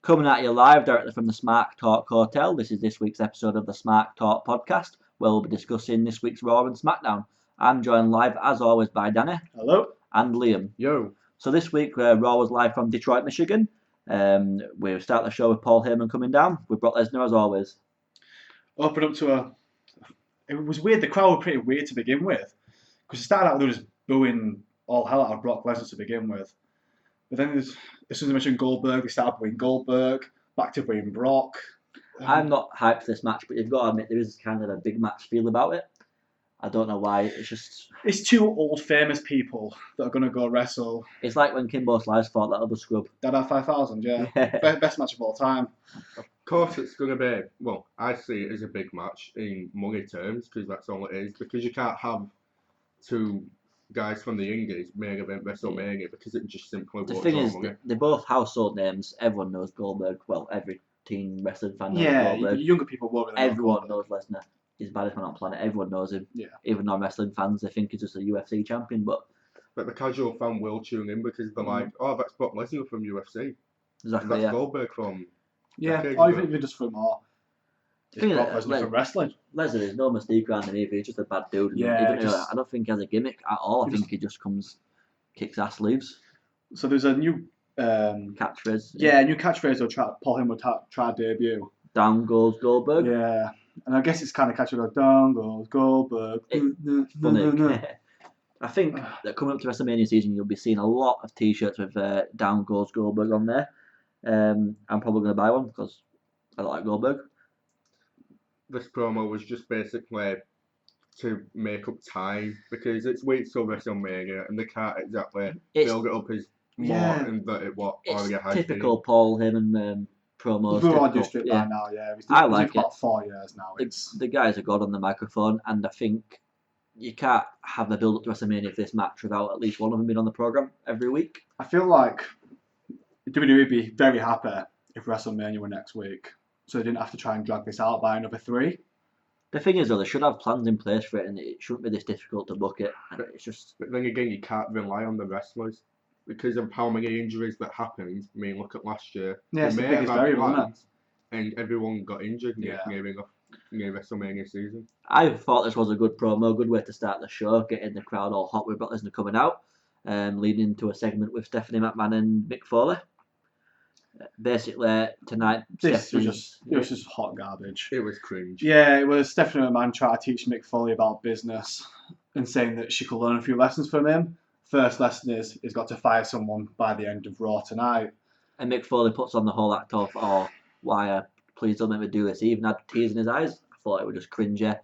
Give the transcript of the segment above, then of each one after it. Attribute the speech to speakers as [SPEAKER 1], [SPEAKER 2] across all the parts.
[SPEAKER 1] Coming at you live directly from the Smark Talk Hotel, this is this week's episode of the Smark Talk podcast, where we'll be discussing this week's Raw and Smackdown. I'm joined live, as always, by Danny.
[SPEAKER 2] Hello.
[SPEAKER 1] And Liam.
[SPEAKER 3] Yo.
[SPEAKER 1] So this week, Raw was live from Detroit, Michigan. We start the show with Paul Heyman coming down, with Brock Lesnar, as always.
[SPEAKER 2] Open up to It was weird, the crowd were pretty weird to begin with, because it started out with just booing all hell out of Brock Lesnar to begin with. But then, as soon as I mentioned Goldberg, they started booing Goldberg, back to booing Brock.
[SPEAKER 1] I'm not hyped for this match, but you've got to admit there is kind of a big match feel about it. I don't know why.
[SPEAKER 2] It's two old famous people that are going to go wrestle.
[SPEAKER 1] It's like when Kimbo Slice fought that other scrub.
[SPEAKER 2] Dada 5000, yeah. Best match of all time.
[SPEAKER 3] Of course it's going to be, well, I see it as a big match in money terms, because that's all it is, because you can't have two guys from the Indies main event WrestleMania, because it just simply
[SPEAKER 1] The
[SPEAKER 3] won't
[SPEAKER 1] thing
[SPEAKER 3] draw
[SPEAKER 1] is,
[SPEAKER 3] money.
[SPEAKER 1] they're both household names. Everyone knows Goldberg. Well, every teen wrestling fan knows
[SPEAKER 2] Yeah,
[SPEAKER 1] Goldberg.
[SPEAKER 2] younger people won't really know
[SPEAKER 1] Everyone
[SPEAKER 2] Goldberg.
[SPEAKER 1] knows Lesnar. He's the baddest man on the planet. Everyone knows him.
[SPEAKER 2] Yeah.
[SPEAKER 1] Even non-wrestling fans, they think he's just a UFC champion. But
[SPEAKER 3] the casual fan will tune in because they're like, oh, that's Brock Lesnar from UFC.
[SPEAKER 1] exactly,
[SPEAKER 3] That's
[SPEAKER 1] yeah.
[SPEAKER 3] Goldberg from...
[SPEAKER 2] Yeah,
[SPEAKER 3] decades
[SPEAKER 2] or
[SPEAKER 3] ago.
[SPEAKER 2] even just from
[SPEAKER 1] The thing is,
[SPEAKER 2] Brock Lesnar from wrestling.
[SPEAKER 1] Lesnar is no mystique around him either. He's just a bad dude.
[SPEAKER 2] Yeah,
[SPEAKER 1] I don't think he has a gimmick at all. I think he just comes, kicks ass, leaves.
[SPEAKER 2] So there's a new
[SPEAKER 1] Catchphrase.
[SPEAKER 2] new catchphrase Paul Heyman would try to debut.
[SPEAKER 1] Down goes Goldberg.
[SPEAKER 2] Yeah, and I guess it's kind of catchy. Like, down goes Goldberg.
[SPEAKER 1] Funny. I think that coming up to WrestleMania season, you'll be seeing a lot of T-shirts with Down Goes Goldberg on there. I'm probably going to buy one because I like Goldberg.
[SPEAKER 3] This promo was just basically to make up time, because it's weeks till WrestleMania, and they can't exactly build it up as more and that it what already has
[SPEAKER 1] typical
[SPEAKER 3] been.
[SPEAKER 1] Paul Heyman promos.
[SPEAKER 2] We're all used to it by now, yeah.
[SPEAKER 1] I like it.
[SPEAKER 2] About 4 years now.
[SPEAKER 1] The guy's a god on the microphone, and I think you can't have the build up to WrestleMania for this match without at least one of them being on the program every week.
[SPEAKER 2] I feel like WWE would be very happy if WrestleMania were next week, so they didn't have to try and drag this out by another 3.
[SPEAKER 1] The thing is, though, they should have plans in place for it, and it shouldn't be this difficult to book it. And it's just.
[SPEAKER 3] But then again, you can't rely on the wrestlers because of how many injuries that happened. I mean, look at last year.
[SPEAKER 2] Yeah, it's the biggest variable, isn't it?
[SPEAKER 3] And everyone got injured near WrestleMania season.
[SPEAKER 1] I thought this was a good promo, good way to start the show, getting the crowd all hot with Brock Lesnar coming out, leading into a segment with Stephanie McMahon and Mick Foley. Basically, tonight,
[SPEAKER 2] This was just hot garbage.
[SPEAKER 3] It was cringe.
[SPEAKER 2] Yeah, it was Stephanie McMahon trying to teach Mick Foley about business and saying that she could learn a few lessons from him. First lesson is he's got to fire someone by the end of Raw tonight.
[SPEAKER 1] And Mick Foley puts on the whole act of, oh, why, please don't make me do this. He even had tears in his eyes. I thought it was just cringy.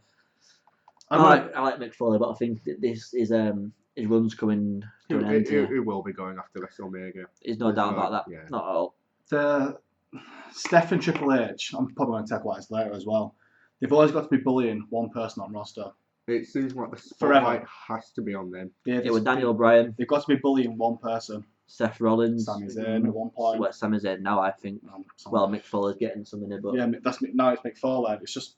[SPEAKER 1] I like Mick Foley, but I think that this is his run's coming to an end.
[SPEAKER 3] It will be going after WrestleMania.
[SPEAKER 1] There's no doubt about that.
[SPEAKER 3] Yeah.
[SPEAKER 1] Not at all.
[SPEAKER 2] The Steph and Triple H, I'm probably going to take what it's later as well. They've always got to be bullying one person on roster.
[SPEAKER 3] It seems like the spotlight has to be on them.
[SPEAKER 2] Yeah,
[SPEAKER 1] with Daniel Bryan.
[SPEAKER 2] They've got to be bullying one person.
[SPEAKER 1] Seth Rollins.
[SPEAKER 2] Sami Zayn at one point.
[SPEAKER 1] Well, Sami Zayn now, I think. Well, Mick Foley's getting some in it, but
[SPEAKER 2] yeah, now it's Mick Foley. It's just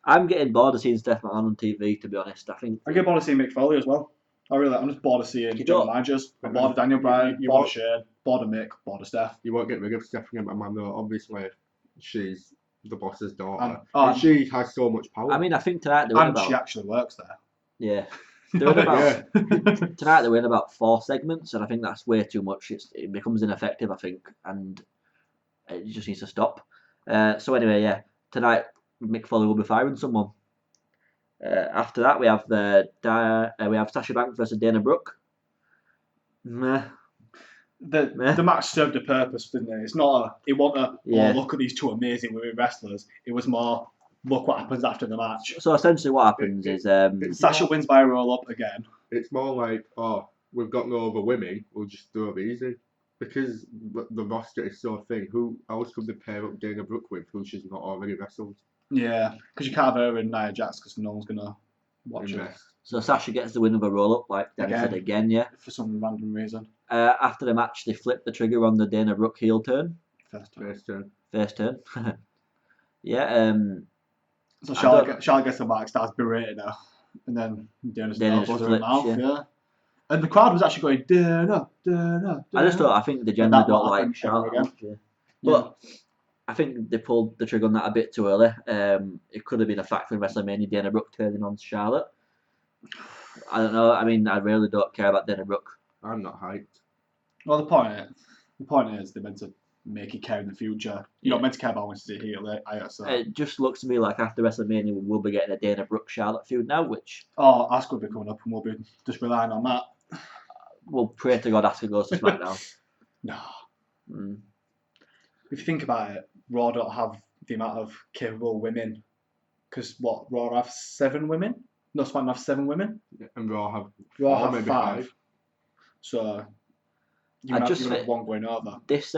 [SPEAKER 1] I'm getting bored of seeing Steph McMahon on TV. To be honest,
[SPEAKER 2] I get bored of seeing Mick Foley as well. I'm just bored of seeing general managers. I'm bored of Daniel Bryan, bored of Shane, bored of Mick, bored of Steph.
[SPEAKER 3] You won't get rid of Stephanie McMahon though. Obviously, she's the boss's daughter.
[SPEAKER 2] And
[SPEAKER 3] she has so much power.
[SPEAKER 1] I mean, I think tonight they win about.
[SPEAKER 2] She actually works there.
[SPEAKER 1] Yeah. Tonight they win about 4 segments, and I think that's way too much. It becomes ineffective, I think, and it just needs to stop. So anyway, yeah, tonight Mick Foley will be firing someone. After that, we have Sasha Banks versus Dana Brooke. Meh.
[SPEAKER 2] The match served a purpose, didn't it? It's not it wasn't look at these two amazing women wrestlers. It was more, look what happens after the match.
[SPEAKER 1] So essentially what happens is
[SPEAKER 2] Sasha wins by a roll-up again.
[SPEAKER 3] It's more like, oh, we've got no other women, we'll just do it easy. Because the roster is so thin, who else could they pair up Dana Brooke with who she's not already wrestled?
[SPEAKER 2] Yeah, because you can't have her and Nia Jax because no one's going to watch it.
[SPEAKER 1] So Sasha gets the win of a roll-up, like Dan said again, yeah.
[SPEAKER 2] For some random reason.
[SPEAKER 1] After the match, they flip the trigger on the Dana Brooke heel turn.
[SPEAKER 3] First turn.
[SPEAKER 1] Yeah.
[SPEAKER 2] So Charlotte gets the mic, starts berating her, and then Dana's elbows her in the mouth, yeah. And the crowd was actually going, Dana.
[SPEAKER 1] I think they generally don't like Charlotte. But I think they pulled the trigger on that a bit too early. It could have been a factor in WrestleMania, Dana Brooke turning on Charlotte. I don't know. I mean, I really don't care about Dana Brooke.
[SPEAKER 3] I'm not hyped.
[SPEAKER 2] Well, the point is they're meant to make you care in the future. You're not meant to care about when she's a heel. So.
[SPEAKER 1] It just looks to me like after WrestleMania, we'll be getting a Dana Brooke Charlotte feud now, which
[SPEAKER 2] Asuka will be coming up, and we'll be just relying on that.
[SPEAKER 1] we'll pray to God Asuka goes to SmackDown.
[SPEAKER 2] No.
[SPEAKER 1] Mm.
[SPEAKER 2] If you think about it, Raw don't have the amount of capable women. Because Raw have 7 women? No, SmackDown have 7 women.
[SPEAKER 3] And Raw have
[SPEAKER 2] maybe 5. So you have one going over.
[SPEAKER 1] This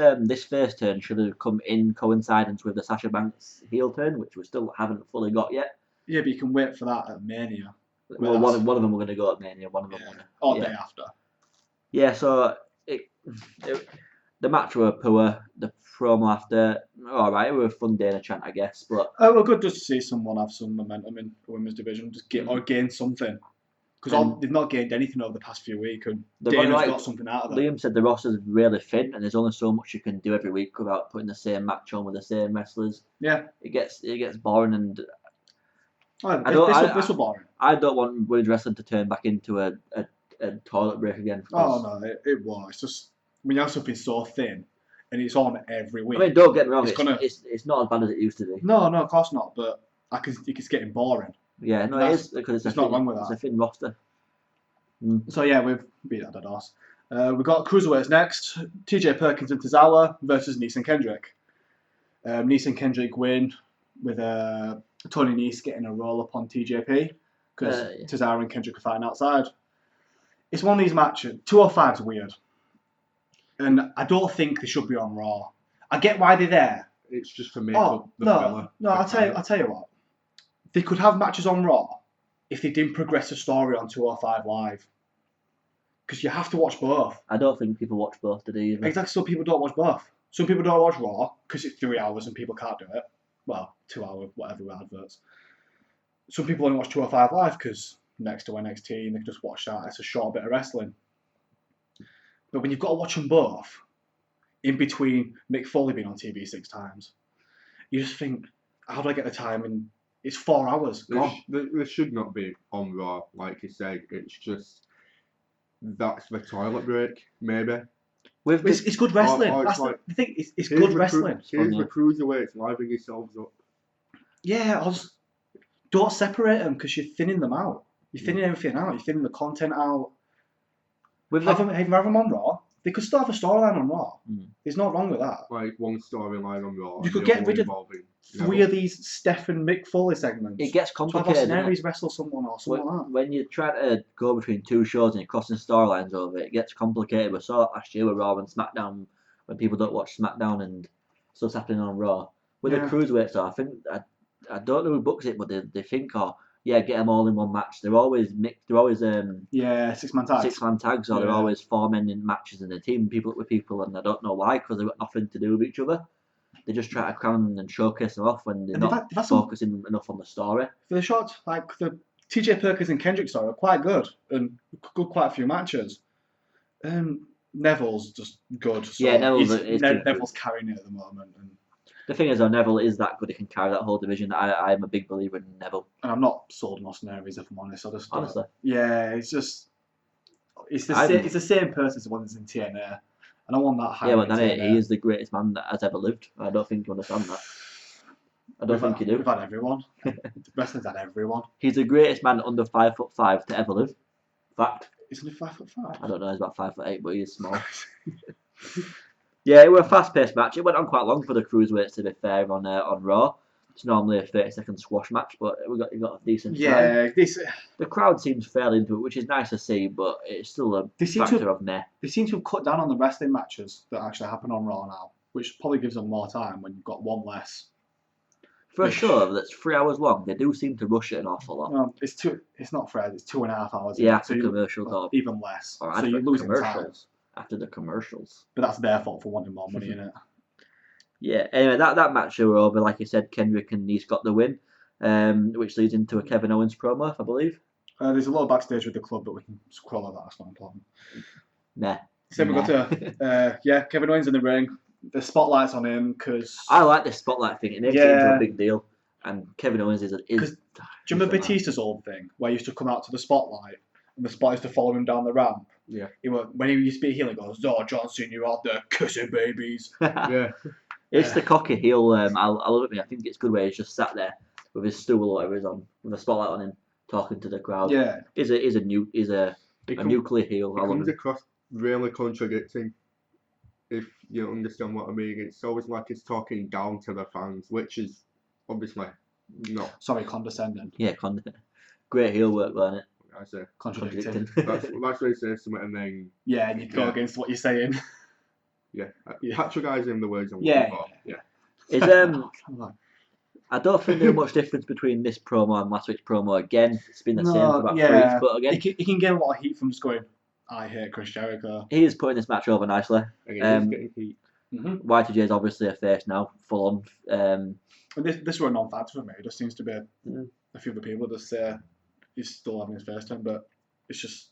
[SPEAKER 1] first turn should have come in coincidence with the Sasha Banks heel turn, which we still haven't fully got yet.
[SPEAKER 2] Yeah, but you can wait for that at Mania.
[SPEAKER 1] Well, one of them we're going to go at Mania. One of them.
[SPEAKER 2] Day after.
[SPEAKER 1] Yeah, so the match were poor. The promo after, all right, it was a fun day in a chant, I guess. But
[SPEAKER 2] well, good just to see someone have some momentum in the women's division, just gain something. Because they've not gained anything over the past few weeks, and Dana's got something out of it.
[SPEAKER 1] Liam said the roster's really thin, and there's only so much you can do every week without putting the same match on with the same wrestlers.
[SPEAKER 2] Yeah,
[SPEAKER 1] it gets boring, and
[SPEAKER 2] this was boring.
[SPEAKER 1] I don't want women's wrestling to turn back into a toilet break again.
[SPEAKER 2] Oh no, it was. It's just when you have something so thin, and it's on every week.
[SPEAKER 1] I mean, don't get me wrong, it's not as bad as it used to be.
[SPEAKER 2] No, of course not. But it's getting boring.
[SPEAKER 1] Yeah, no, it is because it's
[SPEAKER 2] not wrong with that.
[SPEAKER 1] It's a thin roster.
[SPEAKER 2] So yeah, we've beat that dead horse. We've got cruiserweights next. TJ Perkins and Tozawa versus Nese and Kendrick. Nese and Kendrick win with Tony Nese getting a roll up on TJP because Tozawa and Kendrick are fighting outside. It's one of these matches. 205's weird, and I don't think they should be on Raw. I get why they're there.
[SPEAKER 3] It's just to make up the filler.
[SPEAKER 2] No, I'll tell you what. They could have matches on Raw if they didn't progress the story on 205 Live. Because you have to watch both.
[SPEAKER 1] I don't think people watch both today either.
[SPEAKER 2] Exactly, some people don't watch both. Some people don't watch Raw because it's 3 hours and people can't do it. Well, 2 hours, whatever with adverts. Some people only watch 205 Live because next to NXT and they can just watch that. It's a short bit of wrestling. But when you've got to watch them both, in between Mick Foley being on TV 6 times, you just think, how do I get the time? And it's 4 hours.
[SPEAKER 3] They should not be on Raw, like you said. It's just that's the toilet break, maybe.
[SPEAKER 2] It's good wrestling. That's like, the thing. It's good wrestling.
[SPEAKER 3] Here's the cruiserweights livening yourselves up.
[SPEAKER 2] Yeah, don't separate them because you're thinning them out. You're thinning everything out. You're thinning the content out. Have them on Raw. They could still have a storyline on Raw. There's nothing wrong with that.
[SPEAKER 3] Like one storyline on Raw.
[SPEAKER 2] You could get rid of 3 of these Steph and Mick Foley segments.
[SPEAKER 1] It gets complicated.
[SPEAKER 2] Have wrestle someone or something like that.
[SPEAKER 1] When you try to go between 2 shows and you're crossing storylines over it gets complicated. We saw it last year with Raw and SmackDown when people don't watch SmackDown and stuff's happening on Raw. With the cruiserweights, I think I don't know who books it, but they think, get them all in one match. They're always mixed. They're always
[SPEAKER 2] 6-man tags.
[SPEAKER 1] 6-man tags, or they're always 4 men in matches in a team, people with people, and I don't know why, because they've got nothing to do with each other. They just try to crown and showcase them off when they're not focusing enough on the story.
[SPEAKER 2] For the shots, like the TJ Perkins and Kendrick story, are quite good and quite a few matches. Neville's just good. So Neville's carrying it at the moment. And
[SPEAKER 1] the thing is, though, Neville is that good. He can carry that whole division. I'm a big believer in Neville.
[SPEAKER 2] And I'm not sold on Austin Aries, if I'm honest.
[SPEAKER 1] Honestly.
[SPEAKER 2] Yeah, it's the same person as the one that's in TNA. And I want that high.
[SPEAKER 1] Yeah, but then he is the greatest man that has ever lived. I don't think you understand that. I don't think you do.
[SPEAKER 2] We've had everyone. Wrestling's had everyone.
[SPEAKER 1] He's the greatest man under 5'5" to ever live. Fact.
[SPEAKER 2] Isn't he 5'5"?
[SPEAKER 1] I don't know. He's about 5'8", but he is small. Yeah, it was a fast-paced match. It went on quite long for the cruiserweights, to be fair, on Raw. It's normally a 30-second squash match, but we got a decent time. The crowd seems fairly into it, which is nice to see, but it's still a factor of meh.
[SPEAKER 2] They seem to have cut down on the wrestling matches that actually happen on Raw now, which probably gives them more time when you've got one less.
[SPEAKER 1] For a show that's 3 hours long, they do seem to rush it an awful lot.
[SPEAKER 2] No, it's not fair. It's 2.5 hours.
[SPEAKER 1] Yeah, after commercials.
[SPEAKER 2] Even less.
[SPEAKER 1] Or
[SPEAKER 2] so you're losing
[SPEAKER 1] commercials.
[SPEAKER 2] time.
[SPEAKER 1] After the commercials.
[SPEAKER 2] But that's their fault for wanting more money in it.
[SPEAKER 1] Yeah, anyway, that match were over. Like you said, Kendrick and Nese got the win, which leads into a Kevin Owens promo, I believe.
[SPEAKER 2] There's a lot backstage with the club, but we can scroll over that. That's not important.
[SPEAKER 1] Nah.
[SPEAKER 2] So we got to Kevin Owens in the ring. the spotlight's on him because.
[SPEAKER 1] I like this spotlight thing. It makes it into
[SPEAKER 2] Yeah.
[SPEAKER 1] a big deal. And Kevin Owens is.
[SPEAKER 2] Do you remember Batista's old thing where he used to come out to the spotlight and the spot used to follow him down the ramp?
[SPEAKER 3] Yeah.
[SPEAKER 2] When he used to be heel, he goes, "Oh, John Cena, you're out there kissing babies."
[SPEAKER 3] Yeah.
[SPEAKER 1] It's the cocky heel. I love it. I think it's good where he's just sat there with his stool or whatever he's on, with a spotlight on him, talking to the crowd.
[SPEAKER 2] Yeah.
[SPEAKER 1] He's a nuclear heel.
[SPEAKER 3] It comes across really contradicting. If you understand what I mean, it's always like he's talking down to the fans, which is obviously not.
[SPEAKER 2] Sorry, condescending.
[SPEAKER 1] Yeah, great heel work, wasn't it?
[SPEAKER 3] I say
[SPEAKER 2] Contradicting.
[SPEAKER 3] that's what he says something, and then
[SPEAKER 2] Yeah, and you go against what you're saying.
[SPEAKER 3] yeah, patronising the words I'm
[SPEAKER 2] Yeah.
[SPEAKER 3] looking for. Yeah.
[SPEAKER 1] It's I don't think there's much difference between this promo and last week's promo. Again, it's been the same for about 3 weeks, but again,
[SPEAKER 2] he can get a lot of heat from just going, "I hate Chris Jericho."
[SPEAKER 1] he is putting this match over nicely.
[SPEAKER 3] Again, he's getting heat.
[SPEAKER 1] Y2J is obviously a face now, full on.
[SPEAKER 2] This were a non-factor for me. It just seems to be a few other people just say he's still having his face turn, but it's just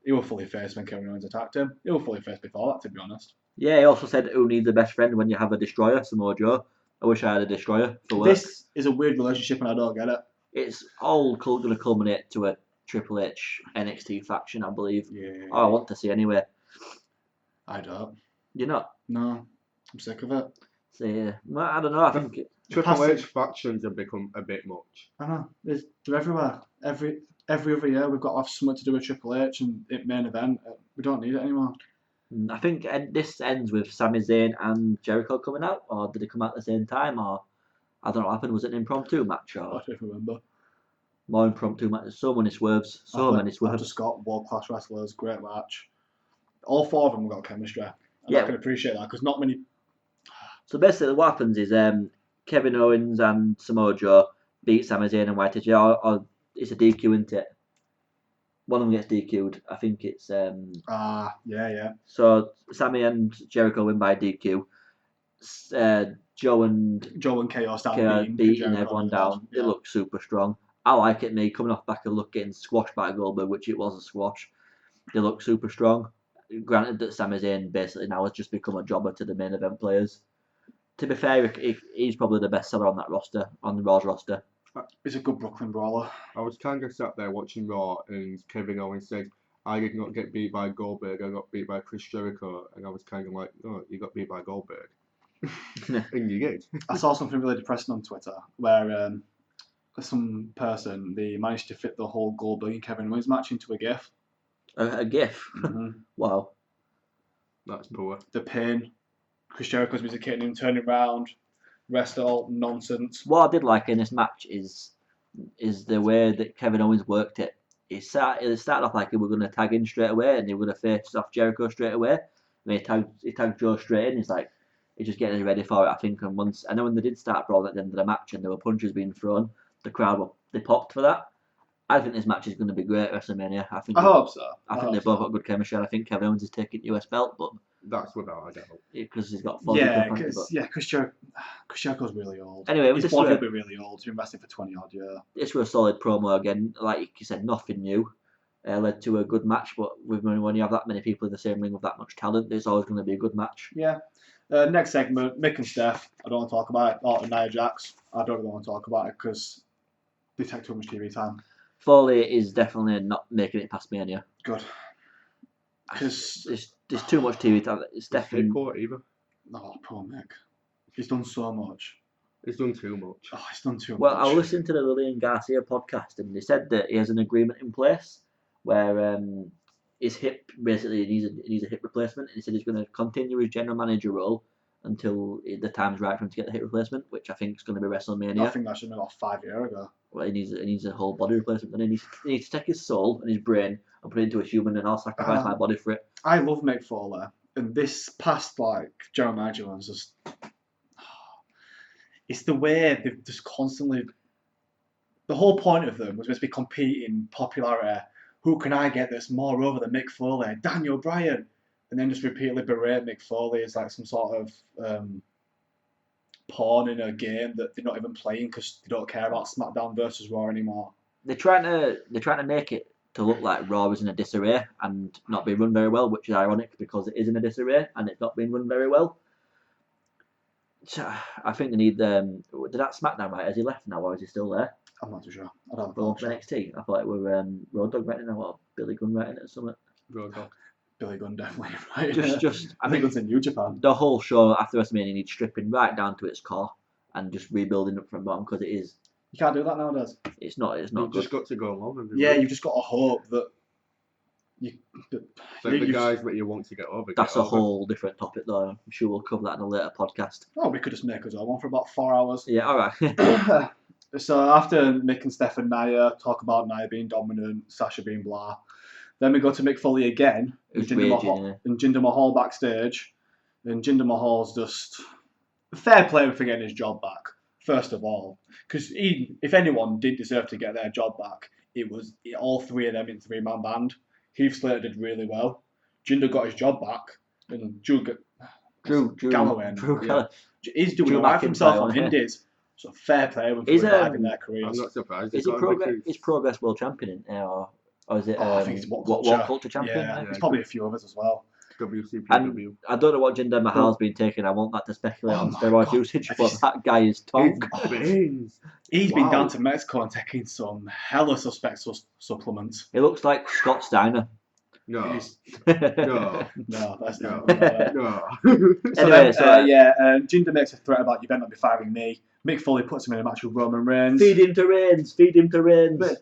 [SPEAKER 2] he was fully face when Kevin Owens attacked him. He was fully face before that, to be honest.
[SPEAKER 1] Yeah, he also said, "Who needs a best friend when you have a destroyer?" Samoa Joe. I wish I had a destroyer for work.
[SPEAKER 2] This is a weird relationship, and I don't get it.
[SPEAKER 1] It's all going to culminate to a Triple H NXT faction, I believe.
[SPEAKER 2] Yeah.
[SPEAKER 1] I want to see anyway.
[SPEAKER 2] I don't.
[SPEAKER 1] You're not.
[SPEAKER 2] No, I'm sick of it.
[SPEAKER 1] So yeah, well, I don't know. I think
[SPEAKER 3] Triple H factions have become a bit much.
[SPEAKER 2] I know. They're everywhere. Every other year we've got to have something to do with Triple H and it main event. We don't need it anymore.
[SPEAKER 1] I think this ends with Sami Zayn and Jericho coming out, or did they come out at the same time, or I don't know what happened. Was it an impromptu match,
[SPEAKER 2] I
[SPEAKER 1] or
[SPEAKER 2] don't remember.
[SPEAKER 1] more impromptu matches? So many swerves, many swerves.
[SPEAKER 2] After Scott, world class wrestlers, great match. All 4 of them have got chemistry.
[SPEAKER 1] Yeah.
[SPEAKER 2] I can appreciate that because not many.
[SPEAKER 1] So basically, what happens is Kevin Owens and Samoa Joe beat Sami Zayn and Y2J, or it's a DQ, isn't it? One of them gets DQ'd. I think it's.
[SPEAKER 2] Yeah.
[SPEAKER 1] So Sami and Jericho win by DQ. Joe and
[SPEAKER 2] KO start
[SPEAKER 1] beating everyone down.
[SPEAKER 2] Yeah.
[SPEAKER 1] They look super strong. I like it. Me coming off back of look getting squashed by Goldberg, which it was a squash. They look super strong. Granted that Sami Zayn basically now has just become a jobber to the main event players. To be fair, he's probably the best seller on that roster, on the Raw's roster.
[SPEAKER 2] He's a good Brooklyn brawler.
[SPEAKER 3] I was kind of sat there watching Raw, and Kevin Owens said, "I did not get beat by Goldberg. I got beat by Chris Jericho," and I was kind of like, "No, you got beat by Goldberg." And you did.
[SPEAKER 2] I saw something really depressing on Twitter where some person they managed to fit the whole Goldberg and Kevin Owens match into a GIF.
[SPEAKER 1] A GIF. Wow.
[SPEAKER 3] That's poor.
[SPEAKER 2] The pain. Chris Jericho's music hitting him, turning around, rest all nonsense.
[SPEAKER 1] What I did like in this match is the way that Kevin Owens worked it. It started off like he was going to tag in straight away, and he were going to face off Jericho straight away. And he tagged Joe straight in. He's just getting ready for it, I think. And I know when they did start brawling at the end of the match and there were punches being thrown, the crowd they popped for that. I think this match is going to be great at WrestleMania. I hope so. I think they both got good chemistry. And I think Kevin Owens is taking the US belt, but
[SPEAKER 3] that's without a doubt.
[SPEAKER 1] Because he's got
[SPEAKER 2] Chris Jericho's really old.
[SPEAKER 1] Anyway,
[SPEAKER 2] his body will be really old. He's been wrestling for 20 odd years.
[SPEAKER 1] This was a solid promo again. Like you said, nothing new. Led to a good match, but when you have that many people in the same ring with that much talent, it's always going to be a good match.
[SPEAKER 2] Yeah. Next segment, Mick and Steph. I don't want to talk about it. Or Nia Jax. I don't really want to talk about it because they take too much TV time.
[SPEAKER 1] Foley is definitely not making it past Mania.
[SPEAKER 2] Good. Because
[SPEAKER 1] there's too much TV time. It's definitely
[SPEAKER 3] poor either.
[SPEAKER 2] Oh, poor Mick. He's done so much.
[SPEAKER 3] He's done too much.
[SPEAKER 2] Oh, he's done too much.
[SPEAKER 1] Well, I listened to the Lillian Garcia podcast, and they said that he has an agreement in place where his hip basically needs a hip replacement, and he said he's going to continue his general manager role until the time's right for him to get the hip replacement, which I think is going to be WrestleMania.
[SPEAKER 2] I think that should have been about 5 years ago.
[SPEAKER 1] Well, he needs a whole body replacement, and he needs to take his soul and his brain and put it into a human, and I'll sacrifice my body for it.
[SPEAKER 2] I love Mick Foley, and this past general manager one's just. It's the way they've just constantly. The whole point of them was supposed to be competing popularity. Who can I get that's more over than Mick Foley? Daniel Bryan. And then just repeatedly berate Mick Foley as like some sort of pawn in a game that they're not even playing because they don't care about Smackdown versus Raw anymore.
[SPEAKER 1] They're trying to make it to look like Raw is in a disarray and not being run very well, which is ironic because it is in a disarray and it's not being run very well. I think they need did that Smackdown right? Has he left now or is he still there?
[SPEAKER 2] I'm not too sure. I don't
[SPEAKER 1] Well,
[SPEAKER 2] know.
[SPEAKER 1] for NXT, I thought it were Road Dogg writing it now or Billy Gunn writing it or something.
[SPEAKER 3] Road Dogg.
[SPEAKER 2] Billy Gunn definitely right.
[SPEAKER 1] I
[SPEAKER 2] Billy
[SPEAKER 1] think
[SPEAKER 2] Gunn's in New Japan.
[SPEAKER 1] the whole show after WrestleMania needs stripping right down to its core and just rebuilding up from bottom because it is.
[SPEAKER 2] You can't do that nowadays.
[SPEAKER 1] It's not
[SPEAKER 3] You've
[SPEAKER 1] good.
[SPEAKER 3] just got to go along. And
[SPEAKER 2] Yeah, you've just got to hope that
[SPEAKER 3] the guys that you want to get over.
[SPEAKER 1] That's
[SPEAKER 3] get
[SPEAKER 1] a
[SPEAKER 3] over.
[SPEAKER 1] whole different topic though. I'm sure we'll cover that in a later podcast.
[SPEAKER 2] Oh, we could just make us all one for about 4 hours.
[SPEAKER 1] Yeah, all right.
[SPEAKER 2] So after Mick and Steph and Nia talk about Nia being dominant, Sasha being blah, then we go to Mick Foley again
[SPEAKER 1] Who's
[SPEAKER 2] and
[SPEAKER 1] raging,
[SPEAKER 2] Jinder Mahal backstage, and Jinder Mahal's just fair play for getting his job back. First of all, because if anyone did deserve to get their job back, it was all three of them in three-man band. Heath Slater did really well. Jinder got his job back, and Drew Galloway. He's doing
[SPEAKER 1] Drew
[SPEAKER 2] all right for himself on
[SPEAKER 1] McIntyre,
[SPEAKER 2] Indies. So fair play for
[SPEAKER 1] He's,
[SPEAKER 2] reviving their careers.
[SPEAKER 3] I'm not surprised.
[SPEAKER 1] Is he Progress World Champion or is it
[SPEAKER 2] I think he's
[SPEAKER 1] what
[SPEAKER 2] Culture.
[SPEAKER 1] Culture Champion?
[SPEAKER 2] Yeah, there's probably a few others as well.
[SPEAKER 3] WCPW.
[SPEAKER 1] And I don't know what Jinder Mahal's been taking. I want that to speculate on steroid usage, but that guy is tongue.
[SPEAKER 2] He's been down to Mexico and taking some hella suspect supplements.
[SPEAKER 1] He looks like Scott Steiner.
[SPEAKER 3] No.
[SPEAKER 2] No, that's not.
[SPEAKER 3] No.
[SPEAKER 1] Anyway,
[SPEAKER 2] Jinder makes a threat about you better not be firing me. Mick Foley puts him in a match with Roman Reigns.
[SPEAKER 1] Feed him to Reigns.
[SPEAKER 2] But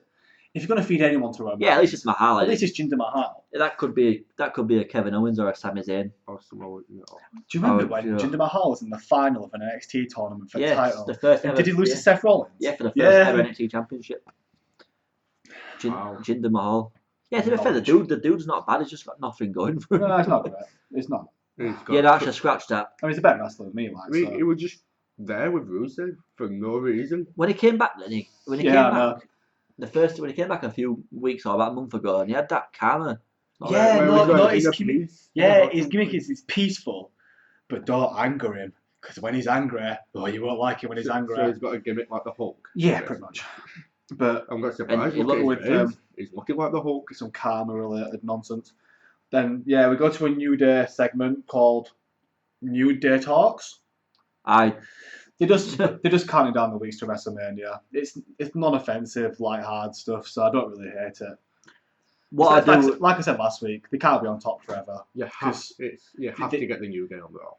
[SPEAKER 2] if you're going to feed anyone to Roman,
[SPEAKER 1] at least it's Mahal.
[SPEAKER 2] At least it's Jinder Mahal.
[SPEAKER 1] That could be a Kevin Owens or a Sami Zayn.
[SPEAKER 3] Or Samoa, no.
[SPEAKER 2] Do you remember when Jinder Mahal was in the final of an NXT tournament for the title?
[SPEAKER 1] The first ever,
[SPEAKER 2] did he lose to Seth Rollins?
[SPEAKER 1] Yeah, for the first ever NXT Championship. Jinder Mahal. Yeah, to be fair, the dude's not bad. He's just got nothing going for him.
[SPEAKER 2] No, it's not great. It's not.
[SPEAKER 1] Yeah, actually scratch that.
[SPEAKER 2] I mean, he's a better wrestler than me, like.
[SPEAKER 3] He was just there with Rusev for no reason.
[SPEAKER 1] When he came back, when he came back a few weeks or about a month ago, and he had that karma.
[SPEAKER 2] His gimmick is peaceful, but don't anger him. Because when he's angry, you won't like him when he's angry.
[SPEAKER 3] So he's got a gimmick like the Hulk.
[SPEAKER 2] Yeah, pretty much. But
[SPEAKER 3] I'm not surprised. He's looking like the Hulk.
[SPEAKER 2] Some karma-related nonsense. Then, we go to a New Day segment called New Day Talks. They're just counting down the weeks to WrestleMania. It's non-offensive, light-hard stuff, so I don't really hate it. Like I said last week, they can't be on top forever.
[SPEAKER 3] You have to get the New Day on Raw.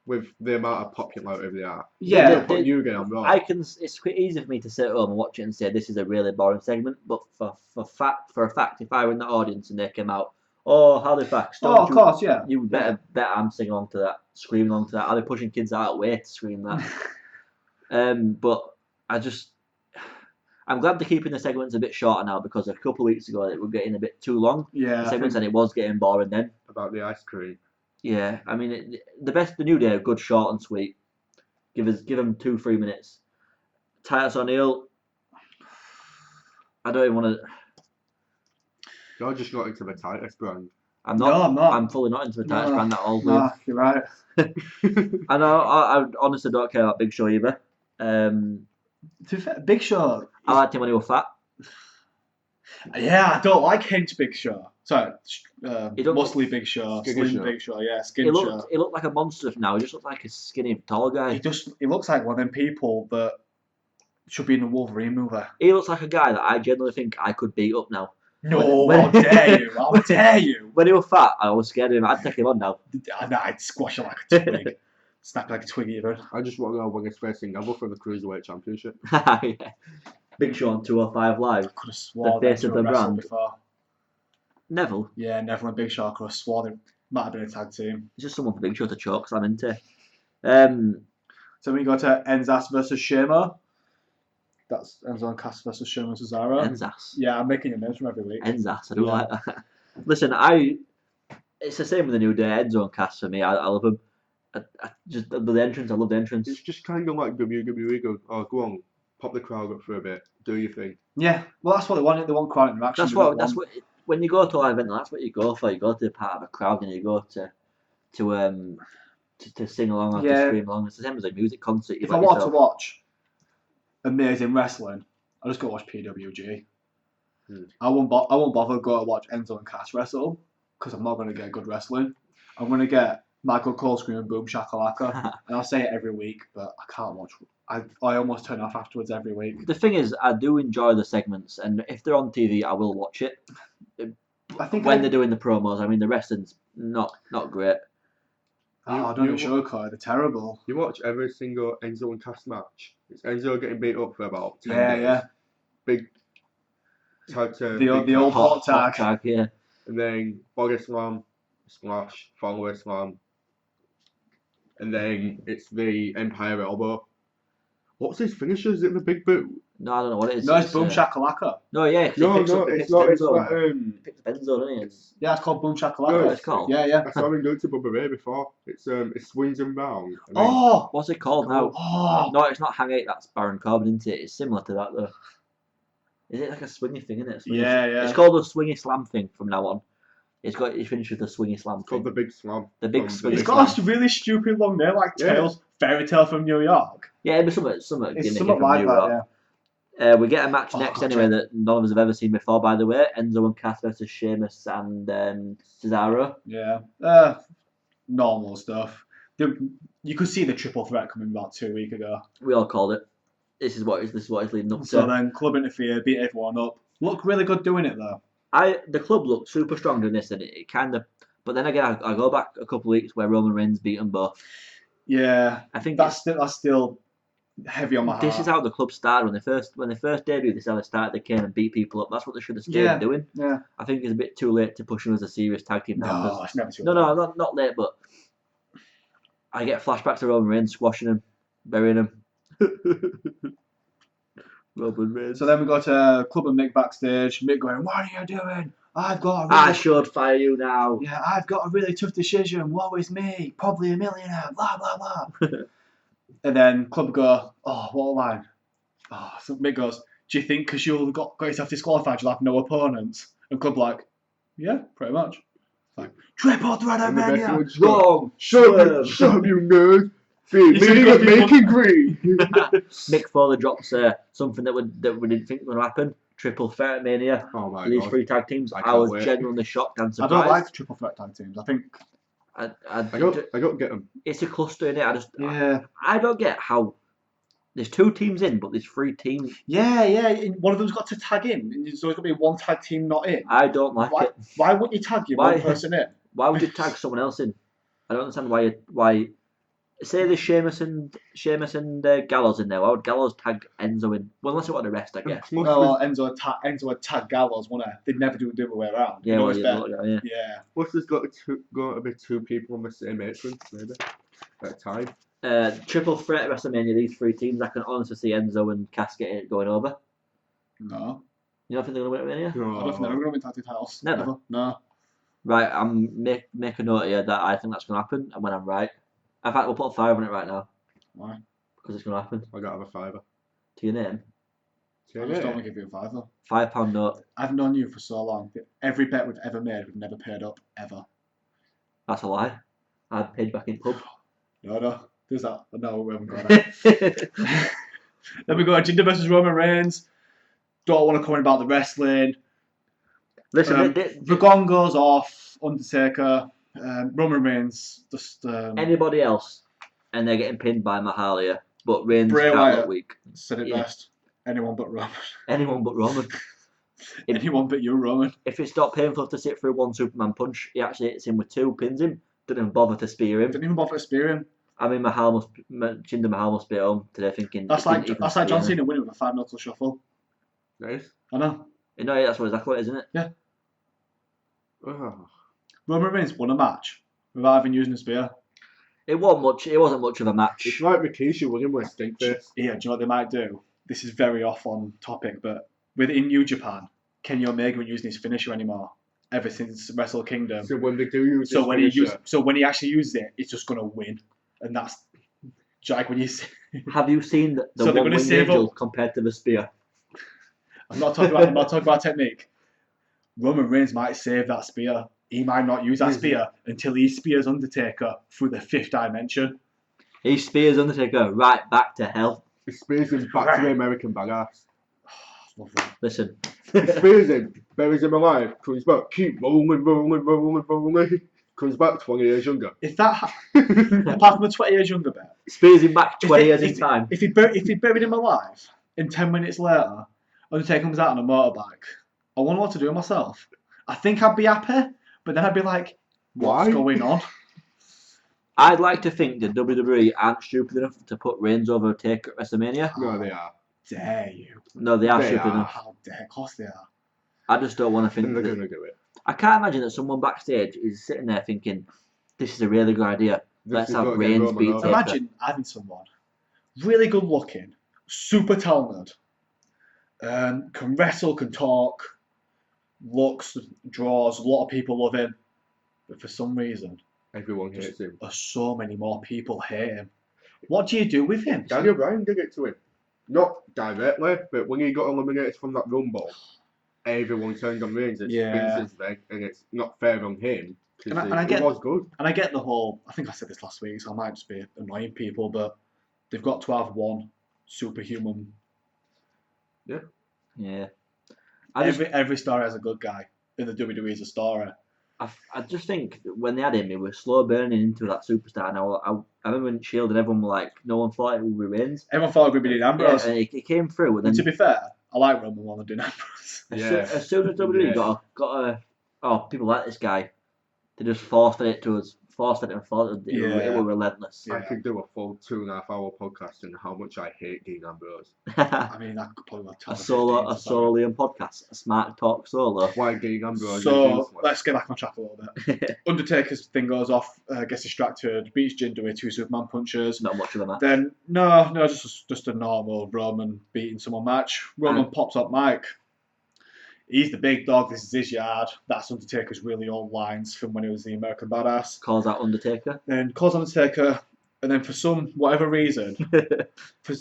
[SPEAKER 3] With the amount of popularity they are.
[SPEAKER 1] Yeah,
[SPEAKER 3] put New Day on Raw.
[SPEAKER 1] It's quite easy for me to sit at home and watch it and say this is a really boring segment, but for a fact, if I were in the audience and they came out, Harley Fax,
[SPEAKER 2] of course, yeah.
[SPEAKER 1] You better bet I'm singing along to that, screaming along to that. I'll be pushing kids out of the way to scream that. But I'm glad they're keeping the segments a bit shorter now because a couple of weeks ago it was getting a bit too long.
[SPEAKER 2] Yeah.
[SPEAKER 1] The segments and it was getting boring then.
[SPEAKER 3] About the ice cream.
[SPEAKER 1] Yeah, I mean the New Day are good, short and sweet. Give them 2-3 minutes. Titus O'Neil. I don't even want to.
[SPEAKER 3] You're just not into the Titus brand.
[SPEAKER 1] I'm not.
[SPEAKER 2] No, I'm not.
[SPEAKER 1] I'm fully not into the Titus brand at all.
[SPEAKER 2] No, you're right.
[SPEAKER 1] I know. I honestly don't care about Big Show either.
[SPEAKER 2] To be fair, Big Show.
[SPEAKER 1] I liked him when he was fat.
[SPEAKER 2] Yeah, I don't like Hench Big Show. Sorry, muscly Big Show, slim Big Show, skin show.
[SPEAKER 1] He looked like a monster now. He just looked like a skinny, tall guy.
[SPEAKER 2] He looks like one of them people that should be in a Wolverine movie.
[SPEAKER 1] He looks like a guy that I genuinely think I could beat up now.
[SPEAKER 2] No, how dare you? How dare you?
[SPEAKER 1] When he was fat, I was scared of him. I'd take him on now.
[SPEAKER 2] I'd squash him like a twig. Snap like a twig even.
[SPEAKER 3] I just want to know when he's facing Neville for the Cruiserweight Championship.
[SPEAKER 1] Yeah. Big Show on 205 Live.
[SPEAKER 2] I could have sworn
[SPEAKER 1] the face of the brand.
[SPEAKER 2] Before.
[SPEAKER 1] Neville?
[SPEAKER 2] Yeah, Neville and Big Show. I could have sworn it might have been a tag team.
[SPEAKER 1] It's just someone for Big Show to choke, so I'm into.
[SPEAKER 2] So we go to Enzas versus Shema. That's Enzo and Cass versus Shema Cesaro.
[SPEAKER 1] Enzas.
[SPEAKER 2] Yeah, I'm making your names from every week.
[SPEAKER 1] Enzas, I do like that. Listen, it's the same with the New Day. Enzo and Cass for me, I love them. I just the entrance. I love the entrance.
[SPEAKER 3] It's just kind of like WWE go, go on, pop the crowd up for a bit, do your thing.
[SPEAKER 2] Yeah, well, that's what they wanted. They want crowd interaction.
[SPEAKER 1] That's what. When you go to a live event, that's what you go for. You go to be part of a crowd, and you go to sing along or to scream along. It's the same as a music concert.
[SPEAKER 2] If I want to watch amazing wrestling, I'll just go watch PWG. I won't bother go to watch Enzo and Cass wrestle because I'm not going to get good wrestling. I'm going to get Michael Cole screaming boom shakalaka. And I'll say it every week, but I can't watch. I almost turn off afterwards every week.
[SPEAKER 1] The thing is, I do enjoy the segments, and if they're on TV, I will watch it.
[SPEAKER 2] I think
[SPEAKER 1] When they're doing the promos, I mean, the wrestling's not great.
[SPEAKER 2] I don't even show They're terrible.
[SPEAKER 3] You watch every single Enzo and Cass match. It's Enzo getting beat up for about 10 days.
[SPEAKER 2] Yeah.
[SPEAKER 3] Big tag team.
[SPEAKER 2] The old hot tag.
[SPEAKER 1] Yeah.
[SPEAKER 3] And then body slam, splash, follower slam. And then it's the Empire Elbow. What's his finisher? Is it the big boot?
[SPEAKER 1] No, I don't know what it is.
[SPEAKER 2] No, it's boom shakalaka.
[SPEAKER 1] No, yeah. 'cause
[SPEAKER 3] No,
[SPEAKER 1] he picks
[SPEAKER 3] no,
[SPEAKER 1] up,
[SPEAKER 3] it's
[SPEAKER 1] picks
[SPEAKER 3] not. It's
[SPEAKER 1] Enzo.
[SPEAKER 3] like,
[SPEAKER 1] He picks Enzo, doesn't he?
[SPEAKER 2] Yeah, it's called boom shakalaka.
[SPEAKER 3] No,
[SPEAKER 1] It's called.
[SPEAKER 2] Yeah.
[SPEAKER 3] I saw him do it to Bubba Ray before. It swings him round. And then-
[SPEAKER 2] Oh,
[SPEAKER 1] What's it called now?
[SPEAKER 2] oh.
[SPEAKER 1] No, it's not Hang 8, that's Baron Corbin, isn't it? It's similar to that, though. Is it like a swingy thing, isn't it? Swingy,
[SPEAKER 2] Yeah.
[SPEAKER 1] It's called the swingy slam thing from now on. It's got it finished with the swingy slam
[SPEAKER 3] It's called
[SPEAKER 1] thing.
[SPEAKER 3] the big slam.
[SPEAKER 1] The big
[SPEAKER 3] From
[SPEAKER 1] swing
[SPEAKER 2] It's
[SPEAKER 1] Big
[SPEAKER 2] got a really stupid long name, like
[SPEAKER 3] Yeah.
[SPEAKER 2] Tails, Fairy Tale from New York.
[SPEAKER 1] Yeah, it'd be something
[SPEAKER 2] It's
[SPEAKER 1] gimmicky
[SPEAKER 2] something
[SPEAKER 1] from
[SPEAKER 2] like
[SPEAKER 1] New
[SPEAKER 2] that,
[SPEAKER 1] York.
[SPEAKER 2] yeah.
[SPEAKER 1] We get a match
[SPEAKER 2] Oh,
[SPEAKER 1] next
[SPEAKER 2] God,
[SPEAKER 1] anyway
[SPEAKER 2] yeah.
[SPEAKER 1] that none of us have ever seen before, by the way. Enzo and Cass versus Sheamus and Cesaro.
[SPEAKER 2] Yeah. Normal stuff. You could see the triple threat coming about 2 weeks ago.
[SPEAKER 1] We all called it. This is what it's leading up to.
[SPEAKER 2] So then Club interfere, beat everyone up. Look really good doing it though.
[SPEAKER 1] The club looked super strong doing this, and it kind of. But then again, I go back a couple of weeks where Roman Reigns beat them both.
[SPEAKER 2] Yeah.
[SPEAKER 1] I think
[SPEAKER 2] That's still heavy on my heart.
[SPEAKER 1] this is how the club started when they first debuted. This is how they started. They came and beat people up. That's what they should have stayed doing.
[SPEAKER 2] Yeah.
[SPEAKER 1] I think it's a bit too late to push them as a serious tag team now.
[SPEAKER 2] No, it's never too
[SPEAKER 1] No,
[SPEAKER 2] late.
[SPEAKER 1] not late, but I get flashbacks to Roman Reigns squashing him, burying him. Roman Reigns.
[SPEAKER 2] So then we go to Club and Mick backstage. Mick going, "What are you doing? I've got a
[SPEAKER 1] I
[SPEAKER 2] really,
[SPEAKER 1] should fire you now.
[SPEAKER 2] yeah, I've got a really tough decision. Woe is me, probably a millionaire. Blah blah blah." And then Club go, "Oh, what a line!" Oh, so Mick goes, "Do you think because you got yourself disqualified, you'll have no opponents?" And Club like, "Yeah, pretty much." Like triple threat of
[SPEAKER 3] And the best
[SPEAKER 2] mania.
[SPEAKER 3] one's
[SPEAKER 1] Wrong.
[SPEAKER 3] Shut up, you nerd. See,
[SPEAKER 2] You said
[SPEAKER 3] make
[SPEAKER 2] got people-
[SPEAKER 3] it green.
[SPEAKER 1] Mick Foley drops something that we didn't think would happen. Triple threat mania.
[SPEAKER 3] Oh my
[SPEAKER 1] These
[SPEAKER 3] god.
[SPEAKER 1] three tag teams.
[SPEAKER 3] I
[SPEAKER 1] I
[SPEAKER 3] can't
[SPEAKER 1] was
[SPEAKER 3] wait.
[SPEAKER 1] genuinely shocked and
[SPEAKER 2] I
[SPEAKER 1] surprised.
[SPEAKER 2] don't like triple threat tag teams. I think.
[SPEAKER 3] I got get them.
[SPEAKER 1] It's a cluster in it.
[SPEAKER 2] Yeah.
[SPEAKER 1] I don't get how there's 2 teams in, but there's 3 teams.
[SPEAKER 2] Yeah. One of them's got to tag in. And there's always got to be one tag team not in.
[SPEAKER 1] I don't like it.
[SPEAKER 2] Why wouldn't you tag your
[SPEAKER 1] Why?
[SPEAKER 2] one person in?
[SPEAKER 1] Why would you tag someone else in? I don't understand why. Say there's Sheamus and Gallows in there. Why would Gallows tag Enzo in? Well, unless it want the rest, I guess.
[SPEAKER 2] Well, Enzo would tag Gallows, wouldn't it? They'd never do it the other way around.
[SPEAKER 1] Yeah,
[SPEAKER 2] You know,
[SPEAKER 1] well,
[SPEAKER 2] it's
[SPEAKER 1] yeah,
[SPEAKER 2] better.
[SPEAKER 1] yeah.
[SPEAKER 2] Yeah.
[SPEAKER 3] Plus, there's got to be 2 people on the same apron, maybe at a time.
[SPEAKER 1] Triple threat at WrestleMania. These 3 teams, I can honestly see Enzo and Cass going over.
[SPEAKER 2] No.
[SPEAKER 1] You don't think they're gonna win at WrestleMania?
[SPEAKER 2] I don't think they're ever going to win tag team titles.
[SPEAKER 1] Never?
[SPEAKER 2] No.
[SPEAKER 1] Right, I'm make a note here that I think that's gonna happen, and when I'm right, in fact, we'll put a 5 on it right now
[SPEAKER 2] Why?
[SPEAKER 1] because it's gonna happen.
[SPEAKER 3] I gotta have a fiver.
[SPEAKER 1] To your name,
[SPEAKER 2] I just don't want to give you a five though.
[SPEAKER 1] £5 note.
[SPEAKER 2] I've known you for so long that every bet we've ever made, we've never paid up, ever.
[SPEAKER 1] That's a lie. I paid back in pub.
[SPEAKER 2] No. There's that. No, we haven't got that. Then we go Jinder versus Roman Reigns. Don't want to comment about the wrestling.
[SPEAKER 1] Listen,
[SPEAKER 2] The gong goes off. Undertaker. Roman Reigns. Just
[SPEAKER 1] anybody else, and they're getting pinned by Mahalia, but Reigns
[SPEAKER 2] Bray
[SPEAKER 1] can't
[SPEAKER 2] Wyatt.
[SPEAKER 1] look weak.
[SPEAKER 2] said it
[SPEAKER 1] Yeah.
[SPEAKER 2] best. Anyone but Roman.
[SPEAKER 1] Anyone but Roman.
[SPEAKER 2] Anyone but you, Roman.
[SPEAKER 1] If it's not painful to sit through 1 Superman punch, he actually hits him with 2, pins him, doesn't even bother to spear him.
[SPEAKER 2] Didn't even bother to spear him.
[SPEAKER 1] I mean, Jinder Mahal must be at home today thinking.
[SPEAKER 2] That's
[SPEAKER 1] he
[SPEAKER 2] like
[SPEAKER 1] didn't even
[SPEAKER 2] John
[SPEAKER 1] spear him.
[SPEAKER 2] Cena winning with a 5-0 shuffle.
[SPEAKER 3] Nice.
[SPEAKER 2] I know.
[SPEAKER 1] No, that's exactly what it is, isn't it?
[SPEAKER 3] Oh.
[SPEAKER 2] Roman Reigns won a match without even using a spear.
[SPEAKER 1] It wasn't much of a match.
[SPEAKER 3] It's like Rikishi winning with a stink face.
[SPEAKER 2] Yeah, do you know what they might do? This is very off on topic, but within New Japan, Kenny Omega isn't using his finisher anymore ever since Wrestle Kingdom.
[SPEAKER 3] So when they do use
[SPEAKER 2] So
[SPEAKER 3] this
[SPEAKER 2] when he actually uses it, it's just gonna win, and that's like when you.
[SPEAKER 1] Have you seen the
[SPEAKER 2] So they're
[SPEAKER 1] one
[SPEAKER 2] gonna
[SPEAKER 1] winged
[SPEAKER 2] save
[SPEAKER 1] angel
[SPEAKER 2] up-
[SPEAKER 1] compared to the spear?
[SPEAKER 2] I'm not talking about technique. Roman Reigns might save that spear. He might not use that spear until he spears Undertaker through the 5th dimension.
[SPEAKER 1] He spears Undertaker right back to hell.
[SPEAKER 3] He spears him back to the American badass.
[SPEAKER 2] Love that.
[SPEAKER 1] Listen,
[SPEAKER 3] He spears him, buries him alive, comes back, keep rolling. Comes back 20 years younger.
[SPEAKER 2] If that, apart from the 20 years younger bit,
[SPEAKER 1] Spears him back
[SPEAKER 2] if
[SPEAKER 1] 20
[SPEAKER 2] they-
[SPEAKER 1] years in
[SPEAKER 2] if-
[SPEAKER 1] time.
[SPEAKER 2] if he buried him alive, and 10 minutes later, Undertaker comes out on a motorbike, I wonder what to do with myself. I think I'd be happy, but then I'd be like, what's
[SPEAKER 3] Why?
[SPEAKER 2] going on?
[SPEAKER 1] I'd like to think that WWE aren't stupid enough to put Reigns over Taker at WrestleMania.
[SPEAKER 3] No, they are.
[SPEAKER 2] Dare you?
[SPEAKER 1] No, they are
[SPEAKER 3] They
[SPEAKER 1] stupid
[SPEAKER 3] are.
[SPEAKER 1] enough.
[SPEAKER 2] How dare? Of course they are.
[SPEAKER 1] I just don't want to think
[SPEAKER 3] And they're
[SPEAKER 1] that.
[SPEAKER 3] going to do it.
[SPEAKER 1] I can't imagine that someone backstage is sitting there thinking, this is a really good idea. Let's
[SPEAKER 3] is
[SPEAKER 1] have
[SPEAKER 3] gonna get
[SPEAKER 1] Reigns
[SPEAKER 3] Roman
[SPEAKER 1] beat
[SPEAKER 3] over.
[SPEAKER 1] Taker.
[SPEAKER 2] Imagine having someone really good looking, super talented, can wrestle, can talk, looks, draws, a lot of people love him, but for some reason,
[SPEAKER 3] Everyone hates him.
[SPEAKER 2] so many more people hate him. What do you do with him?
[SPEAKER 3] Daniel Bryan did it to him. Not directly, but when he got eliminated from that Rumble, everyone turned on Reigns. It's
[SPEAKER 2] Yeah.
[SPEAKER 3] Vince's thing, and it's not fair on him.
[SPEAKER 2] And I
[SPEAKER 3] Because
[SPEAKER 2] get-
[SPEAKER 3] it was good.
[SPEAKER 2] And I get the whole, I think I said this last week, so I might just be annoying people, but they've got to have one superhuman.
[SPEAKER 1] Yeah. I just,
[SPEAKER 2] Every story has a good guy. In the WWE is a story.
[SPEAKER 1] I just think that when they had him, he was slow burning into that superstar. Now, I remember in Shield and everyone were like, no one thought it would be Reigns.
[SPEAKER 2] Everyone thought it would be Dean Ambrose.
[SPEAKER 1] Yeah, and he came through. And
[SPEAKER 2] And to
[SPEAKER 1] then
[SPEAKER 2] be fair, I like Roman more than Dean Ambrose.
[SPEAKER 1] as soon as WWE
[SPEAKER 3] Yeah.
[SPEAKER 1] got a, oh, people like this guy, they just forced it to us. Forced it. It was
[SPEAKER 2] Yeah.
[SPEAKER 1] relentless.
[SPEAKER 3] I could do a full 2.5 hour podcast on how much I hate Dean Ambrose.
[SPEAKER 2] I mean, I could probably
[SPEAKER 1] A solo Liam podcast, a Smark Talk solo.
[SPEAKER 3] Why Dean Ambrose is
[SPEAKER 2] So
[SPEAKER 3] useless.
[SPEAKER 2] let's get back on track a little bit. Undertaker's thing goes off, gets distracted, beats Jinder with 2 Superman punches.
[SPEAKER 1] Not much of a match.
[SPEAKER 2] Then no, just a normal Roman beating someone match. Roman pops up Mike. He's the big dog. This is his yard. That's Undertaker's really old lines from when he was the American Badass.
[SPEAKER 1] Calls out Undertaker.
[SPEAKER 2] Then calls Undertaker, and then for whatever reason, for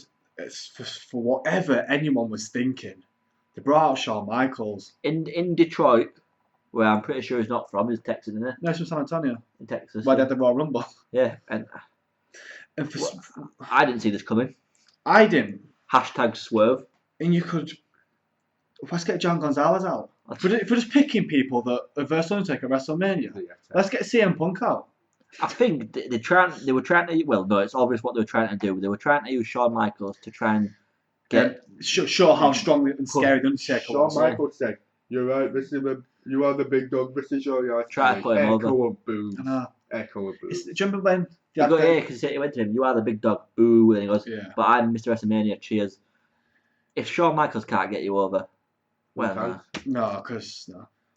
[SPEAKER 2] whatever anyone was thinking, they brought out Shawn Michaels.
[SPEAKER 1] In Detroit, where I'm pretty sure he's not from, he's Texan, isn't
[SPEAKER 2] No, it's from San Antonio,
[SPEAKER 1] he? In Texas.
[SPEAKER 2] where they had the Royal Rumble.
[SPEAKER 1] Yeah, and
[SPEAKER 2] And for
[SPEAKER 1] I didn't see this coming.
[SPEAKER 2] I didn't.
[SPEAKER 1] Hashtag swerve.
[SPEAKER 2] And you could. Let's get John Gonzalez out. If we're just picking people that are versus Undertaker at WrestleMania, let's get CM Punk out.
[SPEAKER 1] I think they were trying to. Well, no, it's obvious what they were trying to do. They were trying to use Shawn Michaels to try and get.
[SPEAKER 2] Show how strong and scary the Undertaker
[SPEAKER 3] Shawn
[SPEAKER 2] was.
[SPEAKER 3] Michaels said, "You're right. You are the big dog. This is your yard."
[SPEAKER 1] Try to put him over.
[SPEAKER 3] Echo of boos.
[SPEAKER 2] I know.
[SPEAKER 3] Echo of boos.
[SPEAKER 2] Do you remember when?
[SPEAKER 1] He got, yeah, because he went to him. You are the big dog. Boo! And he goes,
[SPEAKER 2] Yeah.
[SPEAKER 1] "But I'm Mr. WrestleMania. Cheers." If Shawn Michaels can't get you over, well,
[SPEAKER 3] Okay.
[SPEAKER 2] No, because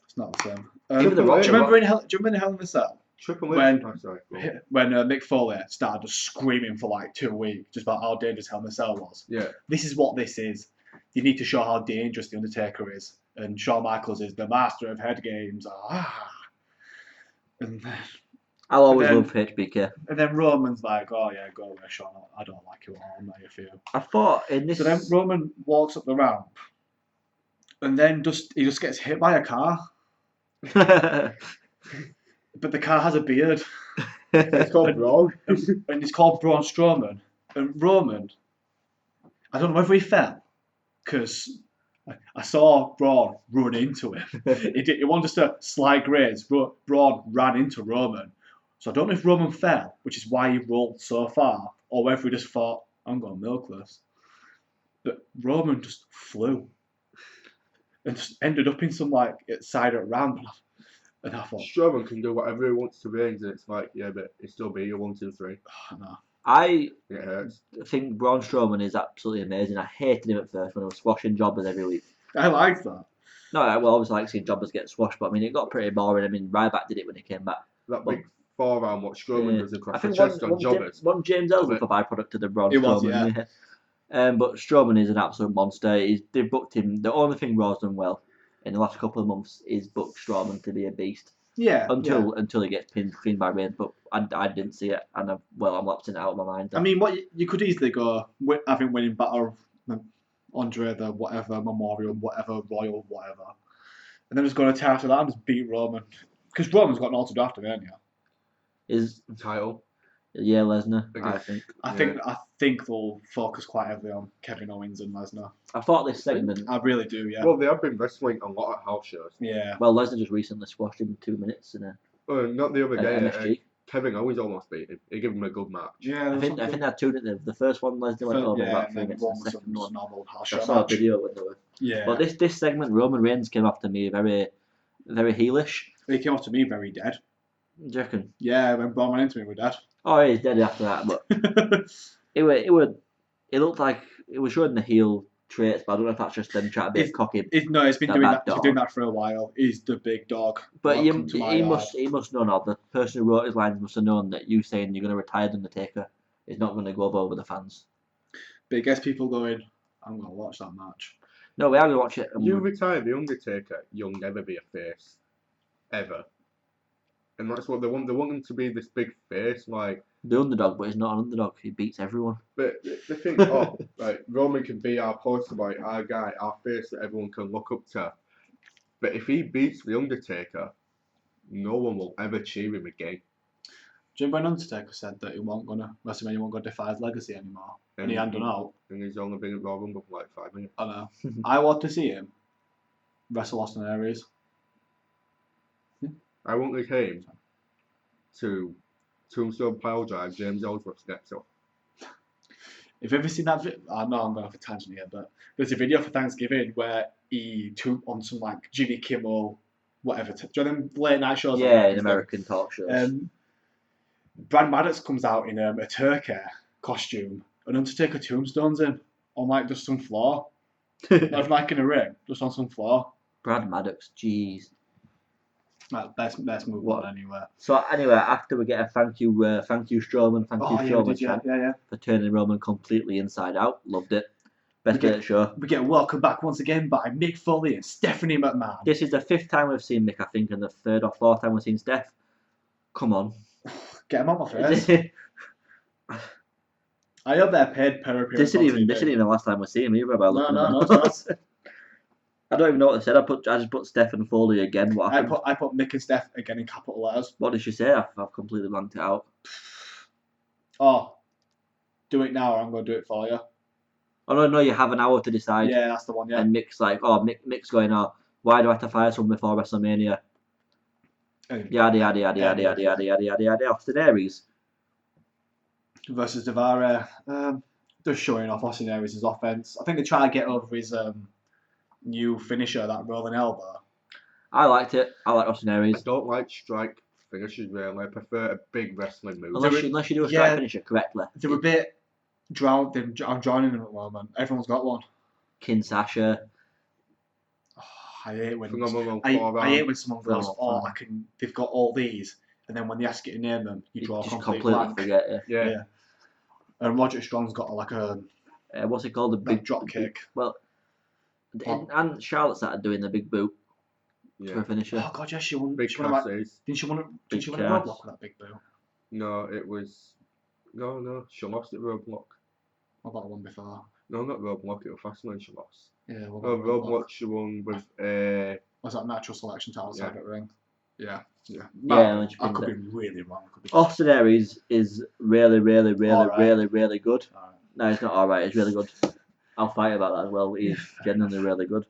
[SPEAKER 2] it's not the same.
[SPEAKER 1] Give it the rock.
[SPEAKER 2] Do you remember in Hell in a Cell
[SPEAKER 3] Triple
[SPEAKER 2] when-
[SPEAKER 3] H. Oh, sorry. Go on.
[SPEAKER 2] when Mick Foley started just screaming for like 2 weeks just about how dangerous Hell in a Cell was?
[SPEAKER 3] Yeah.
[SPEAKER 2] This is what this is. You need to show how dangerous the Undertaker is, and Shawn Michaels is the master of head games. And
[SPEAKER 1] I'll always
[SPEAKER 2] then-
[SPEAKER 1] love HBK.
[SPEAKER 2] then Roman's like, "Oh yeah, go away, Shawn. I don't like you at all. I'm not here for you."
[SPEAKER 1] I thought in this.
[SPEAKER 2] So then Roman walks up the ramp, and then he just gets hit by a car. But the car has a beard,
[SPEAKER 3] It's called Braun.
[SPEAKER 2] and it's called Braun Strowman. And Roman, I don't know whether he fell, because I saw Braun run into him. He wanted just a slight graze. Braun ran into Roman. So I don't know if Roman fell, which is why he rolled so far, or whether he just thought, I'm going to milk this. But Roman just flew. And just ended up in some side of ramp. And I thought,
[SPEAKER 3] Strowman can do whatever he wants to Reigns, and it's like, yeah, but it still be your 1, 2, 3.
[SPEAKER 2] oh, no.
[SPEAKER 1] I
[SPEAKER 3] It hurts.
[SPEAKER 1] think Braun Strowman is absolutely amazing. I hated him at first when I was squashing jobbers every week.
[SPEAKER 2] I like that.
[SPEAKER 1] No, I will always like seeing jobbers get squashed, but I mean, it got pretty boring. I mean, Ryback did it when he came back.
[SPEAKER 3] That big forearm, what Strowman
[SPEAKER 1] Yeah.
[SPEAKER 3] does
[SPEAKER 1] I
[SPEAKER 3] across the
[SPEAKER 1] think
[SPEAKER 3] chest on
[SPEAKER 1] one
[SPEAKER 3] jobbers.
[SPEAKER 1] James Ellsworth a byproduct of the Braun
[SPEAKER 2] It was,
[SPEAKER 1] Strowman.
[SPEAKER 2] yeah.
[SPEAKER 1] But Strowman is an absolute monster. They booked him. The only thing Raw's done well in the last couple of months is book Strowman to be a beast
[SPEAKER 2] Yeah.
[SPEAKER 1] until he gets pinned clean by Reigns. But I didn't see it, and I'm lapsing it out of my mind.
[SPEAKER 2] I mean, what you could easily go having winning battle, Andre the whatever Memorial, whatever Royal, whatever, and then just going to tear after that and just beat Roman, because Roman's got an altered after, haven't you?
[SPEAKER 1] Is
[SPEAKER 3] Title.
[SPEAKER 1] yeah Lesnar?
[SPEAKER 3] Okay.
[SPEAKER 1] I think.
[SPEAKER 2] I think they'll focus quite heavily on Kevin Owens and Lesnar.
[SPEAKER 1] I thought this segment.
[SPEAKER 2] I really do, yeah.
[SPEAKER 3] Well, they have been wrestling a lot of house shows.
[SPEAKER 2] Yeah.
[SPEAKER 1] Well, Lesnar just recently squashed him in 2 minutes in a
[SPEAKER 3] Not the other day.
[SPEAKER 1] MSG.
[SPEAKER 3] Kevin Owens almost beat him. He gave him a good match.
[SPEAKER 2] Yeah,
[SPEAKER 1] I think they had two, didn't they? The first one Lesnar went over
[SPEAKER 2] yeah,
[SPEAKER 1] about
[SPEAKER 2] and
[SPEAKER 1] 3
[SPEAKER 2] then
[SPEAKER 1] minutes.
[SPEAKER 2] one
[SPEAKER 1] The
[SPEAKER 2] was
[SPEAKER 1] second
[SPEAKER 2] a
[SPEAKER 1] one,
[SPEAKER 2] normal house
[SPEAKER 1] I
[SPEAKER 2] show
[SPEAKER 1] saw a
[SPEAKER 2] match.
[SPEAKER 1] video when they were.
[SPEAKER 2] Yeah.
[SPEAKER 1] But this segment, Roman Reigns came off to me very heelish.
[SPEAKER 2] He came off to me very dead.
[SPEAKER 1] Do you reckon?
[SPEAKER 2] Yeah, when Braun went into me, we're dead.
[SPEAKER 1] Oh, he's dead after that, but it looked like it was showing the heel traits, but I don't know if that's just them trying to be a cocky.
[SPEAKER 2] No, it's been
[SPEAKER 1] the
[SPEAKER 2] doing
[SPEAKER 1] bad
[SPEAKER 2] that. He's
[SPEAKER 1] dog.
[SPEAKER 2] doing that for a while. He's the big dog.
[SPEAKER 1] But
[SPEAKER 2] Welcome to my
[SPEAKER 1] he
[SPEAKER 2] yard.
[SPEAKER 1] must know now. The person who wrote his lines must have known that you saying you're going to retire the Undertaker is not going to go over with the fans.
[SPEAKER 2] But it gets people going, I'm going to watch that match.
[SPEAKER 1] No, we are going to watch it.
[SPEAKER 3] You retire the Undertaker, you'll never be a face. Ever. And that's what they want. They want him to be this big face, like.
[SPEAKER 1] The underdog, but he's not an underdog. He beats everyone.
[SPEAKER 3] But they think, right, Roman can be our poster boy, our guy, our face that everyone can look up to. But if he beats the Undertaker, no one will ever cheer him again.
[SPEAKER 2] Do you remember when Undertaker said that he wasn't going to WrestleMania won't go defy his legacy anymore? And he hadn't done out.
[SPEAKER 3] And he's only been at Royal Rumble for like 5 minutes.
[SPEAKER 2] I know. I want to see him wrestle Austin Aries.
[SPEAKER 3] I want him to Tombstone Pile Drive James Ellsworth's next up.
[SPEAKER 2] If you've ever seen that video, I know I'm going off a tangent here, but there's a video for Thanksgiving where he took on some like Jimmy Kimmel, whatever. Do you know them late night shows?
[SPEAKER 1] Yeah, in American talk shows.
[SPEAKER 2] Brad Maddox comes out in a turkey costume and Undertaker tombstones him on like just some floor. Not like in a ring, just on some floor.
[SPEAKER 1] Brad Maddox, jeez.
[SPEAKER 2] Right, let's move on anyway.
[SPEAKER 1] So anyway, after we get a thank you Strowman,
[SPEAKER 2] Strowman
[SPEAKER 1] for turning Roman completely inside out. Loved it. Best bit of the show.
[SPEAKER 2] We get welcome back once again by Mick Foley and Stephanie McMahon.
[SPEAKER 1] This is the 5th time we've seen Mick, I think, and the 3rd or 4th time we've seen Steph. Come on.
[SPEAKER 2] Get him on my face. I hope they're paid per appearance.
[SPEAKER 1] This isn't even the last time we see him either.
[SPEAKER 2] No.
[SPEAKER 1] I don't even know what they said. I just put Steph and Foley again. What happened?
[SPEAKER 2] I put Mick and Steph again in capital letters.
[SPEAKER 1] What did she say? I've completely blanked it out.
[SPEAKER 2] Oh, do it now or I'm going to do it for you.
[SPEAKER 1] Oh no, you have an hour to decide.
[SPEAKER 2] Yeah, that's the one, yeah.
[SPEAKER 1] And Mick's like, Mick's going, why do I have to fire someone before WrestleMania? Yada yada yada yada yada yada yada yada yada. Austin Aries
[SPEAKER 2] versus Devare. Just showing off Austin Aries' offense. I think they try to get over his new finisher, that rolling elbow.
[SPEAKER 1] I liked it. I like Austin Aries.
[SPEAKER 3] I don't like strike finishes really. I prefer a big wrestling move.
[SPEAKER 1] Unless you do a strike finisher correctly.
[SPEAKER 2] They're a bit drowned. I'm drowning them at the moment. Everyone's got one.
[SPEAKER 1] Kinshasa.
[SPEAKER 2] I hate when someone goes, they've got all these, and then when they ask you to name them, you draw a complete blank.
[SPEAKER 1] Forget it.
[SPEAKER 3] Yeah.
[SPEAKER 2] And Roger Strong's got
[SPEAKER 1] what's it called? The big
[SPEAKER 2] drop kick.
[SPEAKER 1] Well, and Charlotte started doing the big boot for a finisher.
[SPEAKER 2] Oh god, yes, she won.
[SPEAKER 3] Big passes.
[SPEAKER 2] Didn't she win a roadblock with that big boot?
[SPEAKER 3] No, it was no. She lost at roadblock.
[SPEAKER 2] What about the one before?
[SPEAKER 3] No, not roadblock. It was Fastlane she lost.
[SPEAKER 2] Yeah.
[SPEAKER 3] Roadblock she won with
[SPEAKER 2] was that natural selection to outside that ring? Yeah. I could be really wrong.
[SPEAKER 1] Austin Aries is really good.
[SPEAKER 2] Right.
[SPEAKER 1] No, it's not alright, it's really good. I'll fight about that as well. He's genuinely really good.